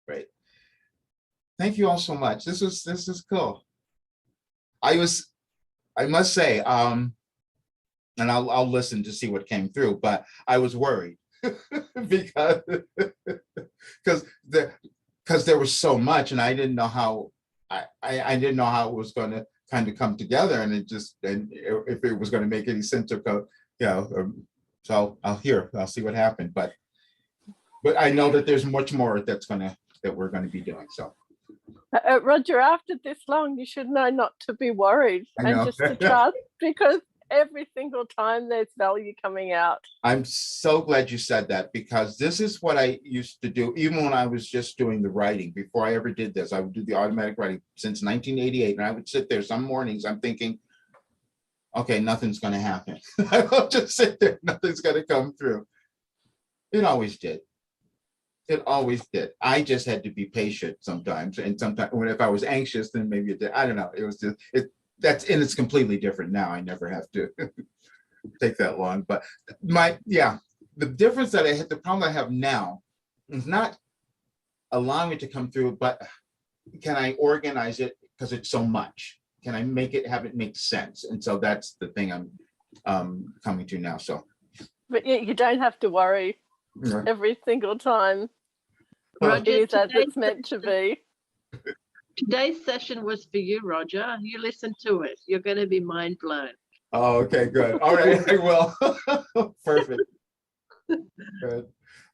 great. Thank you all so much. This is cool. I must say, and I'll listen to see what came through, but I was worried because there was so much, and I didn't know how I didn't know how it was going to kind of come together, and if it was going to make any sense of, so I'll see what happened, but I know that there's much more that we're going to be doing. So. Roger, after this long, you should know not to be worried and just to trust, because every single time there's value coming out. I'm so glad you said that, because this is what I used to do. Even when I was just doing the writing, before I ever did this, I would do the automatic writing since 1988. And I would sit there some mornings, I'm thinking, okay, nothing's going to happen. I will just sit there, nothing's going to come through. It always did. It always did. I just had to be patient sometimes. And sometimes if I was anxious, then maybe it did. I don't know. It was just, it's completely different now. I never have to take that long. But the difference that the problem I have now is not allowing it to come through, but can I organize it, because it's so much? Can I have it make sense? And so that's the thing I'm coming to now. So, but yeah, you don't have to worry every single time. Roger, it is as it's meant to be. Today's session was for you, Roger. You listen to it. You're going to be mind blown. Oh, okay, good. All right, I will. Perfect. Good.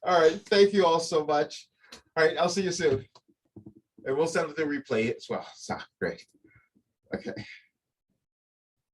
All right, thank you all so much. All right, I'll see you soon. And we'll send the replay as well. So great. Okay.